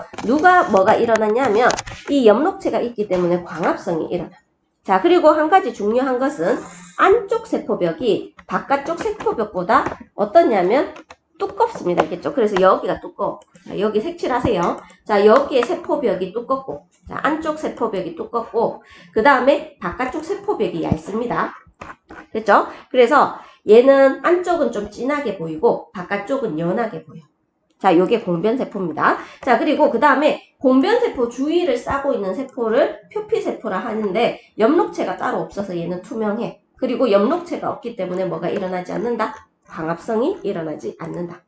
뭐가 일어났냐면 이 엽록체가 있기 때문에 광합성이 일어나. 자, 그리고 한 가지 중요한 것은 안쪽 세포벽이 바깥쪽 세포벽보다 어떠냐면 두껍습니다. 알겠죠? 그래서 여기가 두꺼워. 자, 여기 색칠하세요. 자, 여기에 세포벽이 두껍고, 자, 안쪽 세포벽이 두껍고, 그 다음에 바깥쪽 세포벽이 얇습니다. 됐죠? 그래서 얘는 안쪽은 좀 진하게 보이고, 바깥쪽은 연하게 보여. 자, 요게 공변세포입니다. 자, 그리고 그 다음에 공변세포 주위를 싸고 있는 세포를 표피세포라 하는데, 엽록체가 따로 없어서 얘는 투명해. 그리고 엽록체가 없기 때문에 뭐가 일어나지 않는다? 광합성이 일어나지 않는다.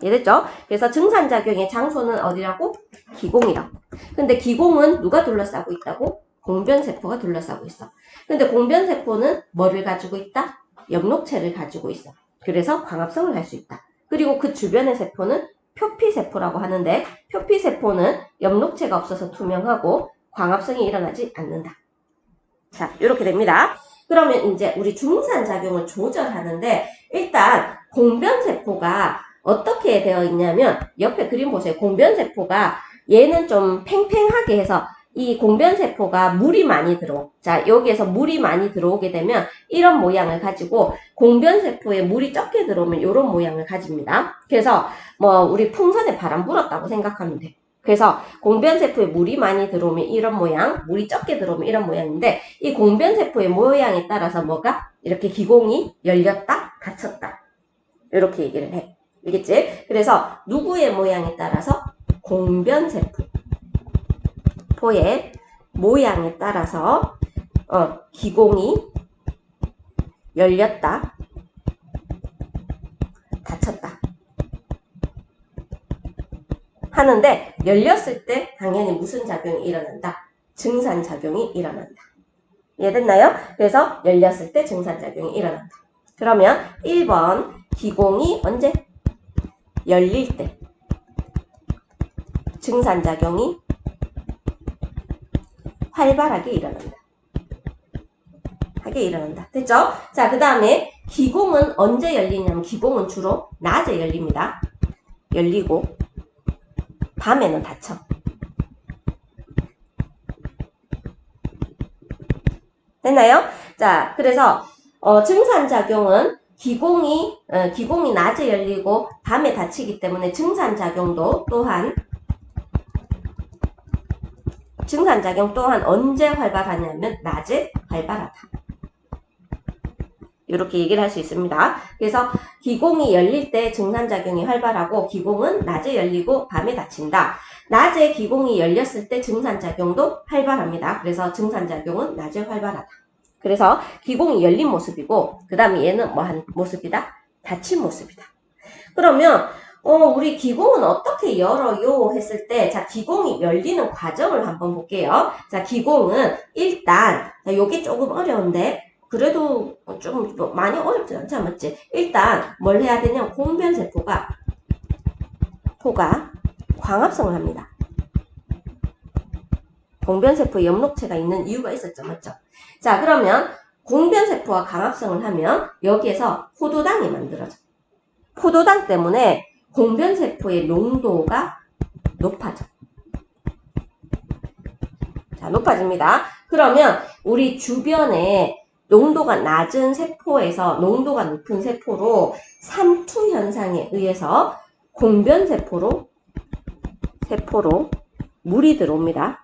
이해됐죠? 그래서 증산작용의 장소는 어디라고? 기공이라고. 근데 기공은 누가 둘러싸고 있다고? 공변세포가 둘러싸고 있어. 근데 공변세포는 뭐를 가지고 있다? 엽록체를 가지고 있어. 그래서 광합성을 할 수 있다. 그리고 그 주변의 세포는 표피세포라고 하는데 표피세포는 엽록체가 없어서 투명하고 광합성이 일어나지 않는다. 자, 이렇게 됩니다. 그러면 이제 우리 중산작용을 조절하는데 일단 공변세포가 어떻게 되어 있냐면 옆에 그림 보세요. 공변세포가 얘는 좀 팽팽하게 해서 이 공변세포가 물이 많이 들어오. 자, 여기에서 물이 많이 들어오게 되면 이런 모양을 가지고 공변세포에 물이 적게 들어오면 이런 모양을 가집니다. 그래서 우리 풍선에 바람 불었다고 생각하면 돼. 그래서 공변세포에 물이 많이 들어오면 이런 모양, 물이 적게 들어오면 이런 모양인데 이 공변세포의 모양에 따라서 뭐가 이렇게 기공이 열렸다, 닫혔다. 이렇게 얘기를 해. 알겠지? 그래서 누구의 모양에 따라서 공변세포의 모양에 따라서 기공이 열렸다, 닫혔다 하는데 열렸을 때 당연히 무슨 작용이 일어난다? 증산작용이 일어난다. 이해됐나요? 그래서 열렸을 때 증산작용이 일어난다. 그러면 1번 기공이 언제? 열릴 때 증산작용이 활발하게 일어난다. 됐죠? 자, 그 다음에 기공은 언제 열리냐면 기공은 주로 낮에 열립니다. 열리고 밤에는 닫혀. 됐나요? 자, 그래서 증산작용은 기공이 낮에 열리고 밤에 닫히기 때문에 증산작용 또한 언제 활발하냐면 낮에 활발하다. 이렇게 얘기를 할 수 있습니다. 그래서 기공이 열릴 때 증산작용이 활발하고 기공은 낮에 열리고 밤에 닫힌다. 낮에 기공이 열렸을 때 증산작용도 활발합니다. 그래서 증산작용은 낮에 활발하다. 그래서 기공이 열린 모습이고 그 다음에 얘는 뭐한 모습이다? 닫힌 모습이다. 그러면 우리 기공은 어떻게 열어요? 했을 때, 자, 기공이 열리는 과정을 한번 볼게요. 자, 기공은 일단, 자, 요게 조금 어려운데, 그래도 좀 많이 어렵지 않지, 맞지? 일단, 뭘 해야 되냐면, 공변세포가 광합성을 합니다. 공변세포에 엽록체가 있는 이유가 있었죠, 맞죠? 자, 그러면, 공변세포와 광합성을 하면, 여기에서 포도당이 만들어져. 포도당 때문에, 공변세포의 농도가 높아져. 자, 높아집니다. 그러면 우리 주변에 농도가 낮은 세포에서 농도가 높은 세포로 삼투 현상에 의해서 공변세포로 물이 들어옵니다.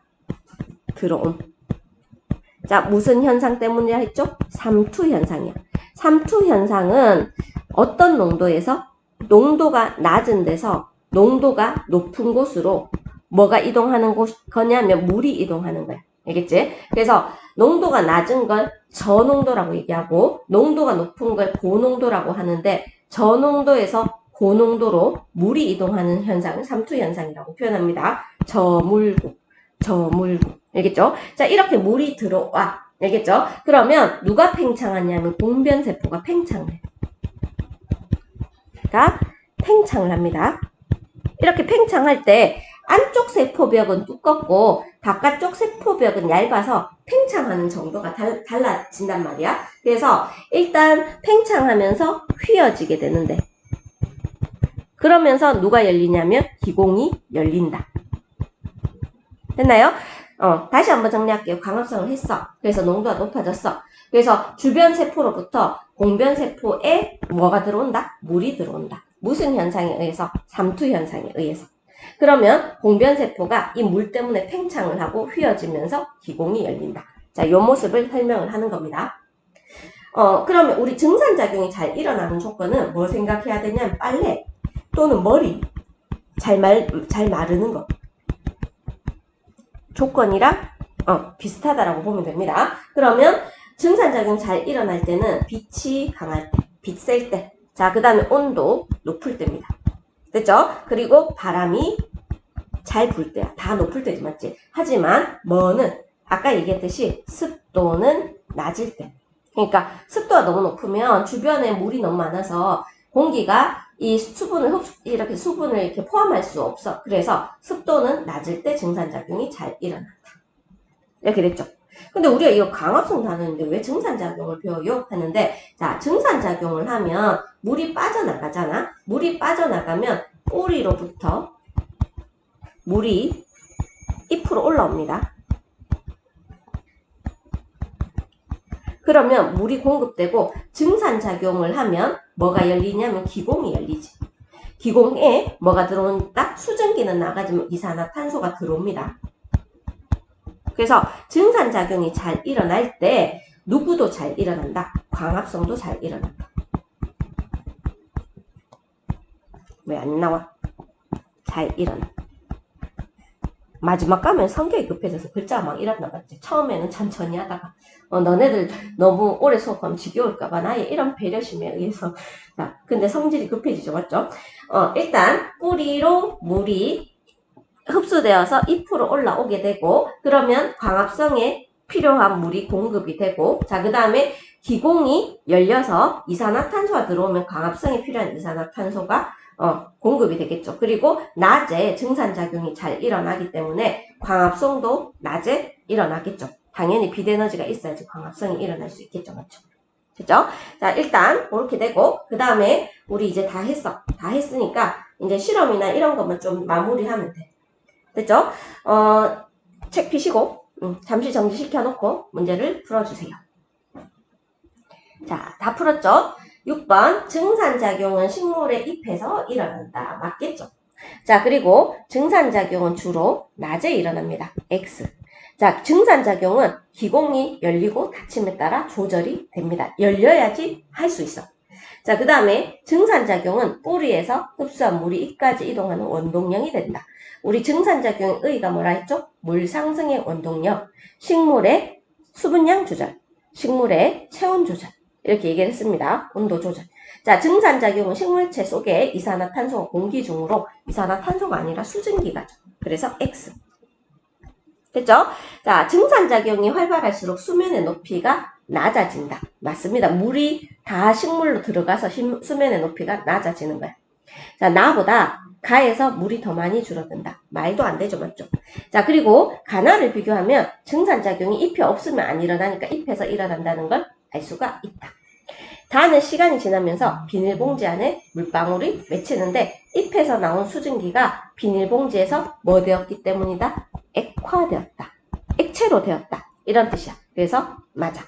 자, 무슨 현상 때문이라 했죠? 삼투 현상이야. 삼투 현상은 어떤 농도에서? 농도가 낮은 데서 농도가 높은 곳으로 뭐가 이동하는 거냐면 물이 이동하는 거야. 알겠지? 그래서 농도가 낮은 걸 저농도라고 얘기하고 농도가 높은 걸 고농도라고 하는데 저농도에서 고농도로 물이 이동하는 현상을 삼투현상이라고 표현합니다. 저물구. 알겠죠? 자, 이렇게 물이 들어와. 알겠죠? 그러면 누가 팽창하냐면 공변세포가 팽창을 해. 팽창을 합니다. 이렇게 팽창할 때 안쪽 세포벽은 두껍고 바깥쪽 세포벽은 얇아서 팽창하는 정도가 달라진단 말이야. 그래서 일단 팽창하면서 휘어지게 되는데, 그러면서 누가 열리냐면 기공이 열린다. 됐나요? 다시 한번 정리할게요. 광합성을 했어. 그래서 농도가 높아졌어. 그래서 주변 세포로부터 공변 세포에 뭐가 들어온다? 물이 들어온다. 무슨 현상에 의해서? 삼투 현상에 의해서. 그러면 공변 세포가 이 물 때문에 팽창을 하고 휘어지면서 기공이 열린다. 자, 이 모습을 설명을 하는 겁니다. 그러면 우리 증산작용이 잘 일어나는 조건은 뭘 생각해야 되냐면 빨래 또는 머리 잘 마르는 거. 조건이랑 비슷하다라고 보면 됩니다. 그러면 증산작용이 잘 일어날 때는 빛이 강할 때, 빛 셀 때, 자, 그 다음에 온도 높을 때입니다. 됐죠? 그리고 바람이 잘 불 때야. 다 높을 때지, 맞지? 하지만 뭐는 아까 얘기했듯이 습도는 낮을 때. 그러니까 습도가 너무 높으면 주변에 물이 너무 많아서 공기가 이 수분을 이렇게 포함할 수 없어. 그래서 습도는 낮을 때 증산작용이 잘 일어난다. 이렇게 됐죠. 근데 우리가 이거 광합성 다루는데 왜 증산작용을 배워요? 하는데, 자, 증산작용을 하면 물이 빠져나가잖아. 물이 빠져나가면 뿌리로부터 물이 잎으로 올라옵니다. 그러면 물이 공급되고 증산작용을 하면 뭐가 열리냐면 기공이 열리지. 기공에 뭐가 들어온다? 수증기는 나가지만 이산화탄소가 들어옵니다. 그래서 증산작용이 잘 일어날 때 누구도 잘 일어난다. 광합성도 잘 일어난다. 왜 안 나와? 잘 일어나. 마지막 가면 성격이 급해져서 글자가 막 이런다 봤지. 처음에는 천천히 하다가 너네들 너무 오래 수업하면 지겨울까봐 나의 이런 배려심에 의해서 자, 근데 성질이 급해지죠. 맞죠? 일단 뿌리로 물이 흡수되어서 잎으로 올라오게 되고 그러면 광합성에 필요한 물이 공급이 되고 자, 그 다음에 기공이 열려서 이산화탄소가 들어오면 광합성에 필요한 이산화탄소가 공급이 되겠죠. 그리고 낮에 증산작용이 잘 일어나기 때문에 광합성도 낮에 일어나겠죠. 당연히 빛에너지가 있어야지 광합성이 일어날 수 있겠죠. 맞죠? 됐죠? 자, 일단 그렇게 되고 그 다음에 우리 이제 다 했어. 다 했으니까 이제 실험이나 이런 것만 좀 마무리하면 돼. 됐죠? 책 피시고 잠시 정지시켜 놓고 문제를 풀어주세요. 자, 다 풀었죠? 6번 증산작용은 식물의 잎에서 일어난다. 맞겠죠? 자, 그리고 증산작용은 주로 낮에 일어납니다. X. 자, 증산작용은 기공이 열리고 닫힘에 따라 조절이 됩니다. 열려야지 할 수 있어. 자, 그 다음에 증산작용은 뿌리에서 흡수한 물이 잎까지 이동하는 원동력이 된다. 우리 증산작용의 의의가 뭐라 했죠? 물 상승의 원동력, 식물의 수분량 조절, 식물의 체온 조절. 이렇게 얘기를 했습니다. 온도 조절. 자, 증산작용은 식물체 속에 이산화탄소가 공기 중으로 이산화탄소가 아니라 수증기가죠. 그래서 X. 됐죠? 자, 증산작용이 활발할수록 수면의 높이가 낮아진다. 맞습니다. 물이 다 식물로 들어가서 수면의 높이가 낮아지는 거야. 자, 나보다 가에서 물이 더 많이 줄어든다. 말도 안 되죠. 맞죠? 자, 그리고 가나를 비교하면 증산작용이 잎이 없으면 안 일어나니까 잎에서 일어난다는 걸 알 수가 있다. 다는 시간이 지나면서 비닐봉지 안에 물방울이 맺히는데 잎에서 나온 수증기가 비닐봉지에서 뭐 되었기 때문이다? 액화되었다. 액체로 되었다. 이런 뜻이야. 그래서 맞아.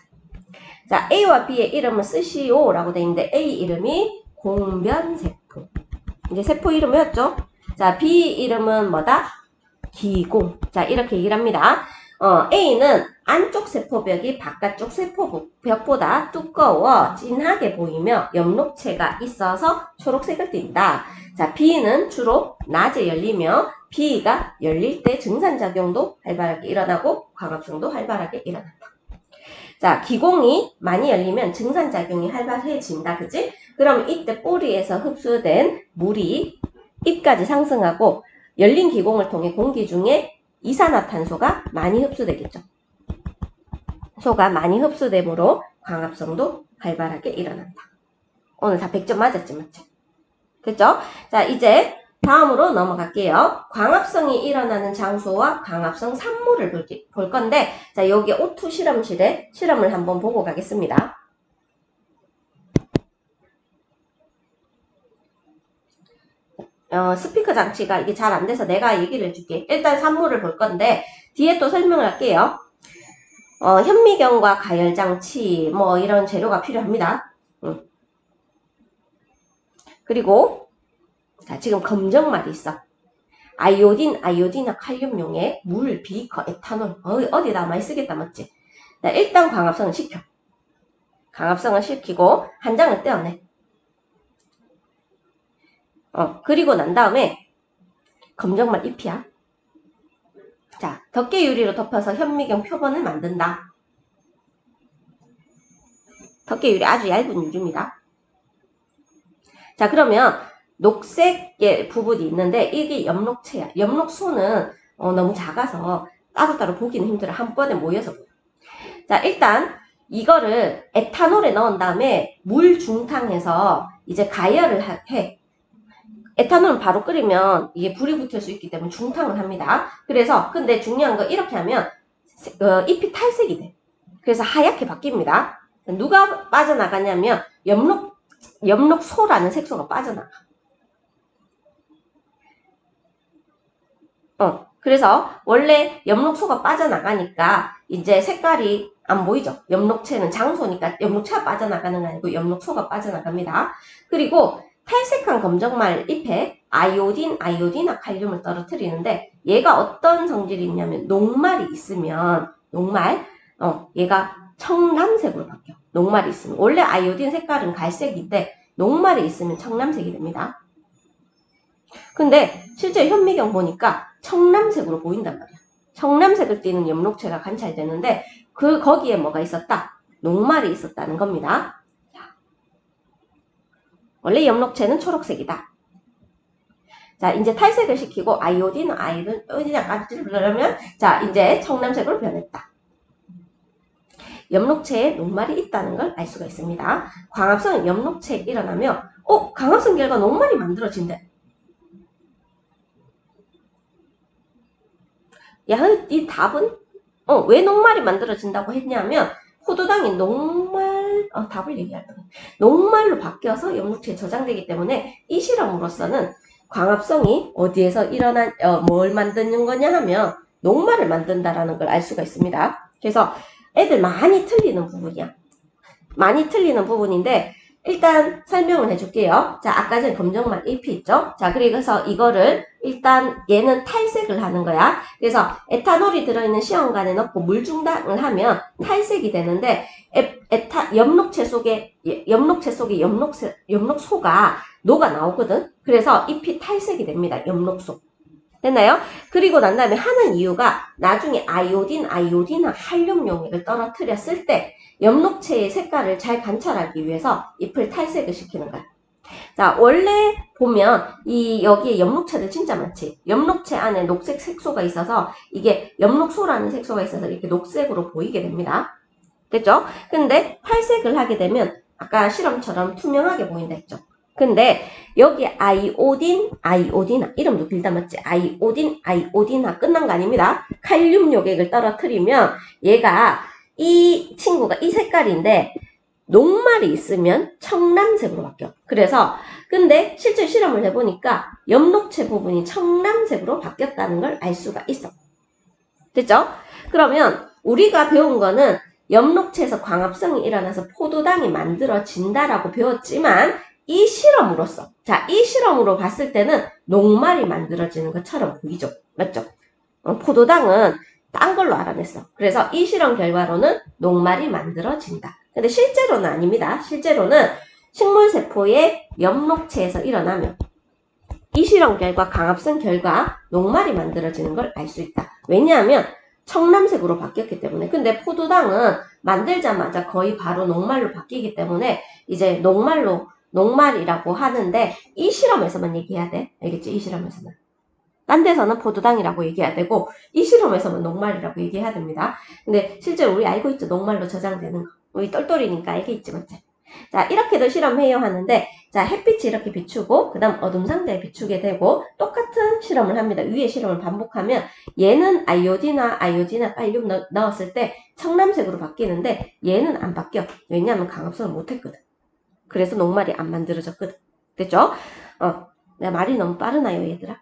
자, A와 B의 이름을 쓰시오 라고 되어 있는데 A 이름이 공변세포. 이제 세포 이름이었죠? 자, B 이름은 뭐다? 기공. 자, 이렇게 얘기를 합니다. A는 안쪽 세포벽이 바깥쪽 세포벽보다 두꺼워 진하게 보이며 엽록체가 있어서 초록색을 띈다. 자, B는 주로 낮에 열리며 B가 열릴 때 증산작용도 활발하게 일어나고 광합성도 활발하게 일어난다. 자, 기공이 많이 열리면 증산작용이 활발해진다. 그치? 그럼 이때 뿌리에서 흡수된 물이 잎까지 상승하고 열린 기공을 통해 공기 중에 이산화탄소가 많이 흡수되겠죠. 소가 많이 흡수되므로 광합성도 활발하게 일어난다. 오늘 다 100점 맞았지, 맞죠? 됐죠? 자, 이제 다음으로 넘어갈게요. 광합성이 일어나는 장소와 광합성 산물을 볼 건데, 자, 여기 O2 실험실에 실험을 한번 보고 가겠습니다. 스피커 장치가 이게 잘 안 돼서 내가 얘기를 해줄게. 일단 산물을 볼 건데, 뒤에 또 설명을 할게요. 현미경과 가열장치, 뭐, 이런 재료가 필요합니다. 그리고, 자, 지금 검정말이 있어. 아이오딘과 칼륨용의 물, 비커, 에탄올. 어디다 많이 쓰겠다, 맞지? 자, 일단 광합성을 시켜. 광합성을 시키고, 한 장을 떼어내. 그리고 난 다음에, 검정말 잎이야. 자, 덮개 유리로 덮어서 현미경 표본을 만든다. 덮개 유리 아주 얇은 유리입니다. 자, 그러면 녹색의 부분이 있는데 이게 엽록체야. 엽록소는 너무 작아서 따로따로 보기는 힘들어. 한 번에 모여서 보여. 자, 일단 이거를 에탄올에 넣은 다음에 물 중탕해서 이제 가열을 해. 에탄올은 바로 끓이면 이게 불이 붙을 수 있기 때문에 중탕을 합니다. 그래서 근데 중요한 거 이렇게 하면 잎이 탈색이 돼. 그래서 하얗게 바뀝니다. 누가 빠져나가냐면 엽록소라는 색소가 빠져나가. 그래서 원래 엽록소가 빠져나가니까 이제 색깔이 안 보이죠. 엽록체는 장소니까 엽록체가 빠져나가는 게 아니고 엽록소가 빠져나갑니다. 그리고 탈색한 검정말 잎에 아이오딘과 칼륨을 떨어뜨리는데 얘가 어떤 성질이 있냐면 녹말이 있으면 얘가 청남색으로 바뀌어. 녹말이 있으면 원래 아이오딘 색깔은 갈색인데 녹말이 있으면 청남색이 됩니다. 근데 실제 현미경 보니까 청남색으로 보인단 말이야. 청남색을 띠는 엽록체가 관찰되는데 거기에 뭐가 있었다? 녹말이 있었다는 겁니다. 자, 원래 엽록체는 초록색이다. 자, 이제 탈색을 시키고 그러면 자, 이제 청남색으로 변했다. 엽록체에 녹말이 있다는 걸 알 수가 있습니다. 광합성 엽록체에 일어나며 광합성 결과 녹말이 만들어진대. 야, 이 답은? 왜 녹말이 만들어진다고 했냐면, 포도당이 답을 얘기할 거야. 녹말로 바뀌어서 엽록체에 저장되기 때문에 이 실험으로서는 광합성이 어디에서 뭘 만드는 거냐 하면, 녹말을 만든다라는 걸 알 수가 있습니다. 그래서 애들 많이 틀리는 부분이야. 많이 틀리는 부분인데, 일단 설명을 해줄게요. 자, 아까 전에 검정말 잎이 있죠? 자, 그래서 이거를 일단 얘는 탈색을 하는 거야. 그래서 에탄올이 들어있는 시험관에 넣고 물 중탕을 하면 탈색이 되는데 엽록체 속에 엽록소가 녹아 나오거든. 그래서 잎이 탈색이 됩니다. 엽록소. 됐나요? 그리고 난 다음에 하는 이유가 나중에 아이오딘과 칼륨 용액을 떨어뜨렸을 때 엽록체의 색깔을 잘 관찰하기 위해서 잎을 탈색을 시키는 거야. 자, 원래 보면 여기에 엽록체들 진짜 많지. 엽록체 안에 녹색 색소가 있어서 이게 엽록소라는 색소가 있어서 이렇게 녹색으로 보이게 됩니다. 됐죠? 근데 탈색을 하게 되면 아까 실험처럼 투명하게 보인다 했죠. 근데 여기 아이오딘 이름도 길다 맞지? 아이오딘 끝난 거 아닙니다. 칼륨 요객을 떨어뜨리면 얘가 이 친구가 이 색깔인데 녹말이 있으면 청남색으로 바뀌어. 그래서 근데 실제 실험을 해보니까 엽록체 부분이 청남색으로 바뀌었다는 걸 알 수가 있어. 됐죠? 그러면 우리가 배운 거는 엽록체에서 광합성이 일어나서 포도당이 만들어진다라고 배웠지만 이 실험으로 봤을 때는 녹말이 만들어지는 것처럼 보이죠. 맞죠? 포도당은 딴 걸로 알아냈어. 그래서 이 실험 결과로는 녹말이 만들어진다. 근데 실제로는 아닙니다. 실제로는 식물세포의 엽록체에서 일어나면 이 실험 결과, 광합성 결과 녹말이 만들어지는 걸 알 수 있다. 왜냐하면 청남색으로 바뀌었기 때문에. 근데 포도당은 만들자마자 거의 바로 녹말로 바뀌기 때문에 이제 녹말이라고 하는데 이 실험에서만 얘기해야 돼. 알겠지? 이 실험에서만. 딴 데서는 포도당이라고 얘기해야 되고 이 실험에서만 녹말이라고 얘기해야 됩니다. 근데 실제로 우리 알고 있죠? 녹말로 저장되는 거. 우리 똘똘이니까 알겠지, 맞지? 자, 이렇게도 실험해요 하는데, 자, 햇빛이 이렇게 비추고, 그 다음 어둠 상자에 비추게 되고, 똑같은 실험을 합니다. 위의 실험을 반복하면, 얘는 아이오디나 칼륨 넣었을 때 청람색으로 바뀌는데, 얘는 안 바뀌어. 왜냐하면 강합성을 못했거든. 그래서 녹말이 안 만들어졌거든. 됐죠? 내가 말이 너무 빠르나요, 얘들아?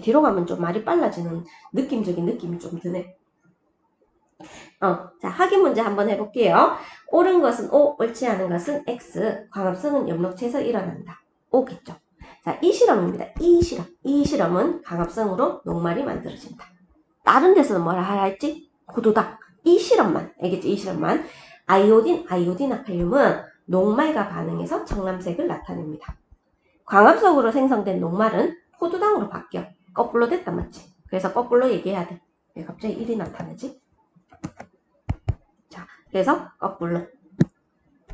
뒤로 가면 좀 말이 빨라지는 느낌적인 느낌이 좀 드네. 자, 확인 문제 한번 해볼게요. 옳은 것은 O, 옳지 않은 것은 X. 광합성은 염록체에서 일어난다. O겠죠. 자, 이 실험입니다. 이 실험은 광합성으로 녹말이 만들어진다. 다른 데서는 뭐라 하라 했지? 고도닥. 이 실험만. 알겠지? 이 실험만. 아이오딘, 칼륨은 녹말과 반응해서 청람색을 나타냅니다. 광합성으로 생성된 녹말은 포도당으로 바뀌어. 거꾸로 됐다, 맞지? 그래서 거꾸로 얘기해야 돼. 왜 갑자기 1이 나타나지? 자, 그래서 거꾸로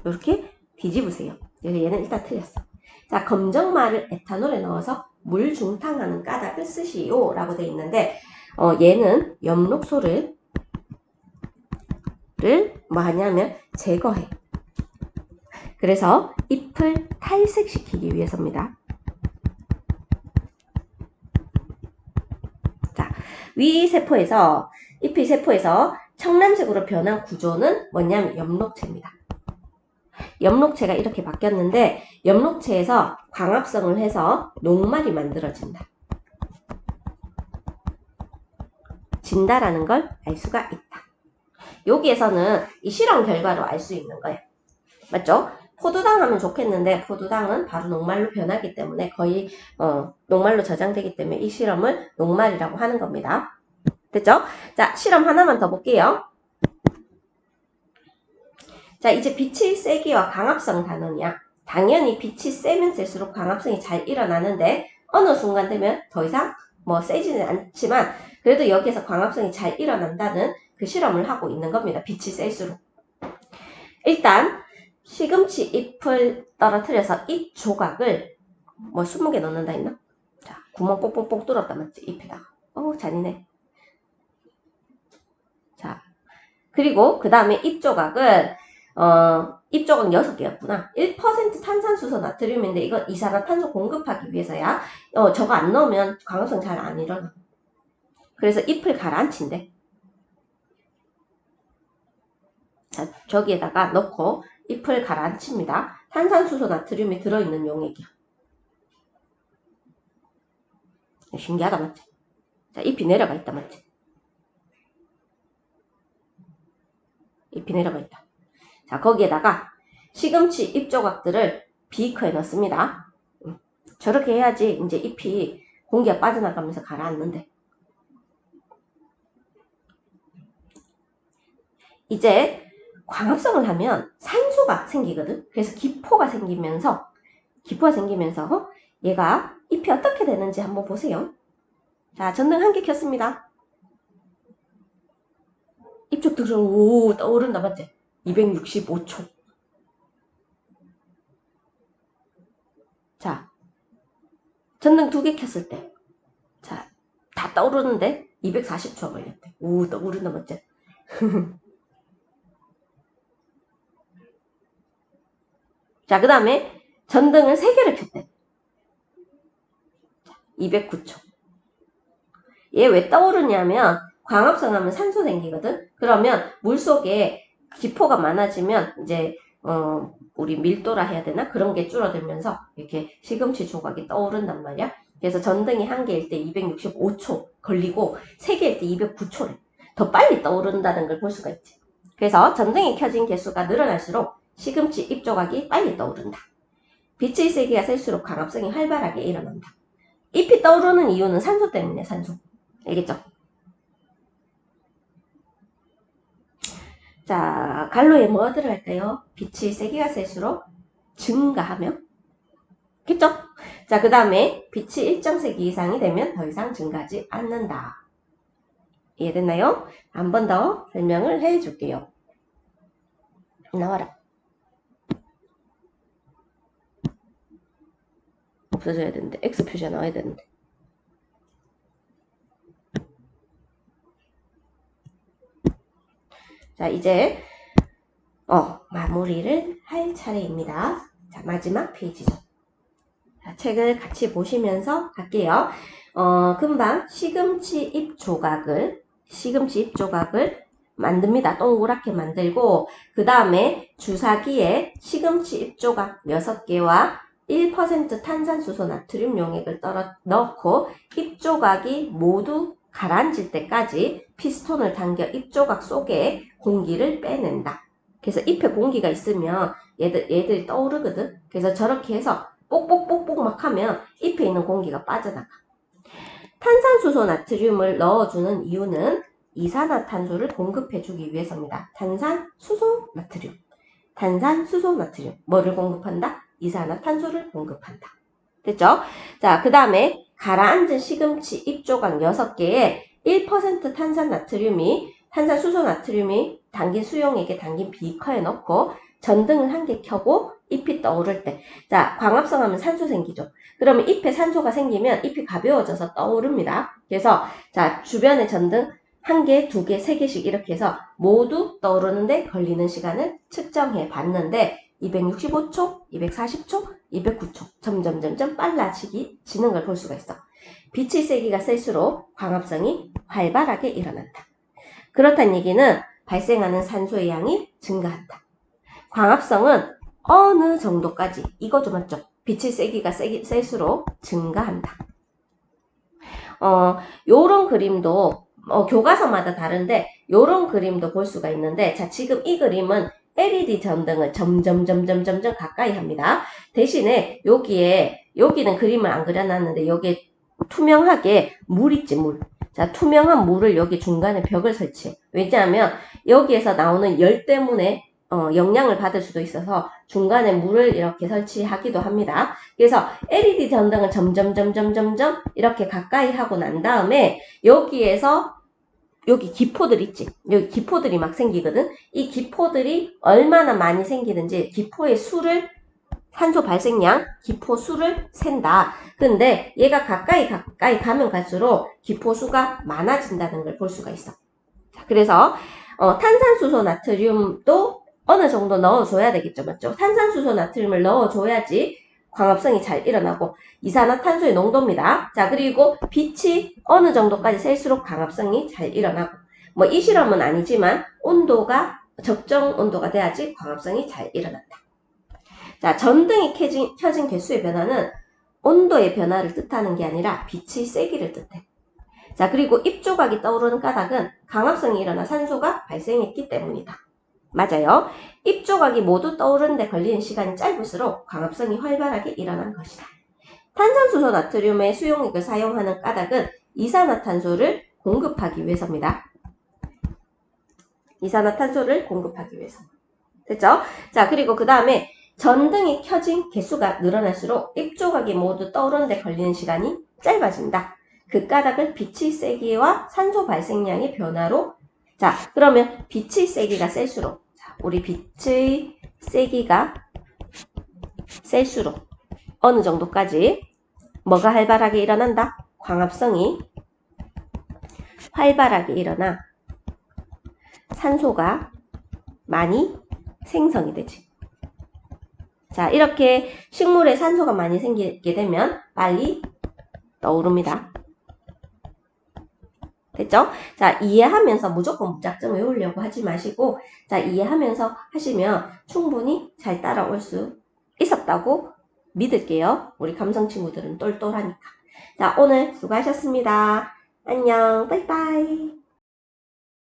이렇게 뒤집으세요. 얘는 일단 틀렸어. 자, 검정말을 에탄올에 넣어서 물 중탕하는 까닭을 쓰시오 라고 돼 있는데, 얘는 엽록소를 뭐 하냐면 제거해. 그래서 잎을 탈색시키기 위해서입니다. 자, 위 세포에서 잎이 세포에서 청람색으로 변한 구조는 뭐냐면 엽록체입니다. 엽록체가 이렇게 바뀌었는데 엽록체에서 광합성을 해서 녹말이 만들어진다. 진다라는 걸 알 수가 있다. 여기에서는 이 실험 결과로 알 수 있는 거예요. 맞죠? 포도당 하면 좋겠는데 포도당은 바로 녹말로 변하기 때문에 거의 녹말로 저장되기 때문에 이 실험을 녹말이라고 하는 겁니다. 됐죠? 자, 실험 하나만 더 볼게요. 자, 이제 빛의 세기와 광합성 단원이야. 당연히 빛이 세면 셀수록 광합성이 잘 일어나는데 어느 순간 되면 더 이상 뭐 세지는 않지만 그래도 여기에서 광합성이 잘 일어난다는 그 실험을 하고 있는 겁니다. 빛이 셀수록. 일단 시금치 잎을 떨어뜨려서 잎 조각을 뭐 20개 넣는다 했나? 자, 구멍 뽕뽕뽕 뚫었다 맞지? 잎에다가. 잔인해. 자, 그리고 그 다음에 잎 조각을 잎 조각 6개였구나. 1% 탄산수소 나트륨인데 이건 이산화탄소 공급하기 위해서야. 저거 안 넣으면 광합성 잘 안 일어나. 그래서 잎을 가라앉힌대. 자, 저기에다가 넣고 잎을 가라앉힙니다. 탄산수소 나트륨이 들어있는 용액이야. 신기하다 맞지? 자, 잎이 내려가 있다 맞지? 잎이 내려가 있다. 자, 거기에다가 시금치 잎 조각들을 비커에 넣습니다. 저렇게 해야지 이제 잎이 공기가 빠져나가면서 가라앉는데. 이제 광합성을 하면 산소가 생기거든. 그래서 기포가 생기면서 얘가 잎이 어떻게 되는지 한번 보세요. 자, 전등 한 개 켰습니다. 잎쪽 들어 오 떠오른다 맞지? 265초. 자, 전등 2개 켰을 때, 자, 다 떠오르는데 240초 걸렸대. 오 떠오른다 맞지? 자, 그 다음에 전등을 3개를 켰대. 209초. 얘 왜 떠오르냐면 광합성 하면 산소 생기거든? 그러면 물속에 기포가 많아지면 이제 우리 밀도라 해야 되나? 그런 게 줄어들면서 이렇게 시금치 조각이 떠오른단 말이야. 그래서 전등이 1개일 때 265초 걸리고 3개일 때 209초래. 더 빨리 떠오른다는 걸 볼 수가 있지. 그래서 전등이 켜진 개수가 늘어날수록 시금치 잎 조각이 빨리 떠오른다. 빛의 세기가 셀수록 광합성이 활발하게 일어난다. 잎이 떠오르는 이유는 산소 때문에 산소. 알겠죠? 자, 갈로에 뭐 들어갈까요? 빛이 세기가 셀수록 증가하며 겠죠? 자, 그 다음에 빛이 일정 세기 이상이 되면 더 이상 증가하지 않는다. 이해됐나요? 한 번 더 설명을 해줄게요. 나와라. 없어져야 되는데 X 표시가 나와야 되는데. 자, 이제 마무리를 할 차례입니다. 자, 마지막 페이지죠. 자, 책을 같이 보시면서 갈게요. 금방 시금치 잎 조각을 만듭니다. 동그랗게 만들고, 그 다음에 주사기에 시금치 잎 조각 6개와 1% 탄산수소 나트륨 용액을 넣고 잎 조각이 모두 가라앉을 때까지 피스톤을 당겨 잎 조각 속에 공기를 빼낸다. 그래서 잎에 공기가 있으면 얘들이 떠오르거든. 그래서 저렇게 해서 뽁뽁뽁뽁 막 하면 잎에 있는 공기가 빠져나가. 탄산수소 나트륨을 넣어주는 이유는 이산화탄소를 공급해주기 위해서입니다. 탄산수소 나트륨. 뭐를 공급한다? 이산화탄소를 공급한다. 됐죠? 자, 그 다음에 가라앉은 시금치 잎 조각 6개에 1% 탄산수소 나트륨이 담긴 수용액에 담긴 비커에 넣고 전등을 한 개 켜고 잎이 떠오를 때, 자, 광합성 하면 산소 생기죠. 그러면 잎에 산소가 생기면 잎이 가벼워져서 떠오릅니다. 그래서 자, 주변에 전등 1개, 2개, 3개씩 이렇게 해서 모두 떠오르는데 걸리는 시간을 측정해 봤는데 265초, 240초, 209초 점점 빨라지는 걸 볼 수가 있어. 빛의 세기가 셀수록 광합성이 활발하게 일어난다. 그렇다는 얘기는 발생하는 산소의 양이 증가한다. 광합성은 어느 정도까지, 이거죠, 맞죠? 빛의 세기가 셀수록 증가한다. 요런 그림도 교과서마다 다른데 요런 그림도 볼 수가 있는데, 자, 지금 이 그림은 LED 전등을 점점 가까이 합니다. 대신에 여기는 그림을 안 그려놨는데 여기에 투명하게 물 있지, 물. 자, 투명한 물을 여기 중간에 벽을 설치해. 왜냐하면 여기에서 나오는 열 때문에 영향을 받을 수도 있어서 중간에 물을 이렇게 설치하기도 합니다. 그래서 LED 전등을 점점 이렇게 가까이 하고 난 다음에 여기에서 여기 기포들 있지? 여기 기포들이 막 생기거든? 이 기포들이 얼마나 많이 생기는지 기포의 수를, 산소 발생량, 기포 수를 센다. 근데 얘가 가까이 가면 갈수록 기포 수가 많아진다는 걸 볼 수가 있어. 자, 그래서 탄산수소 나트륨도 어느 정도 넣어줘야 되겠죠, 맞죠? 탄산수소 나트륨을 넣어줘야지 광합성이 잘 일어나고, 이산화탄소의 농도입니다. 자, 그리고 빛이 어느 정도까지 셀수록 광합성이 잘 일어나고, 뭐 이 실험은 아니지만 적정 온도가 돼야지 광합성이 잘 일어난다. 자, 전등이 켜진 개수의 변화는 온도의 변화를 뜻하는 게 아니라 빛의 세기를 뜻해. 자, 그리고 잎 조각이 떠오르는 까닭은 광합성이 일어나 산소가 발생했기 때문이다. 맞아요. 잎 조각이 모두 떠오르는데 걸리는 시간이 짧을수록 광합성이 활발하게 일어난 것이다. 탄산수소 나트륨의 수용액을 사용하는 까닭은 이산화탄소를 공급하기 위해서입니다. 이산화탄소를 공급하기 위해서. 됐죠? 자, 그리고 그 다음에 전등이 켜진 개수가 늘어날수록 잎 조각이 모두 떠오르는데 걸리는 시간이 짧아진다. 그 까닭을 빛의 세기와 산소 발생량의 변화로, 자, 그러면 빛의 세기가 셀수록, 자, 우리 빛의 세기가 셀수록 어느 정도까지 뭐가 활발하게 일어난다? 광합성이 활발하게 일어나 산소가 많이 생성이 되지. 자, 이렇게 식물에 산소가 많이 생기게 되면 빨리 떠오릅니다. 됐죠? 자, 이해하면서 무조건 무작정 외우려고 하지 마시고, 자, 이해하면서 하시면 충분히 잘 따라올 수 있었다고 믿을게요. 우리 감성 친구들은 똘똘하니까. 자, 오늘 수고하셨습니다. 안녕, 빠이빠이.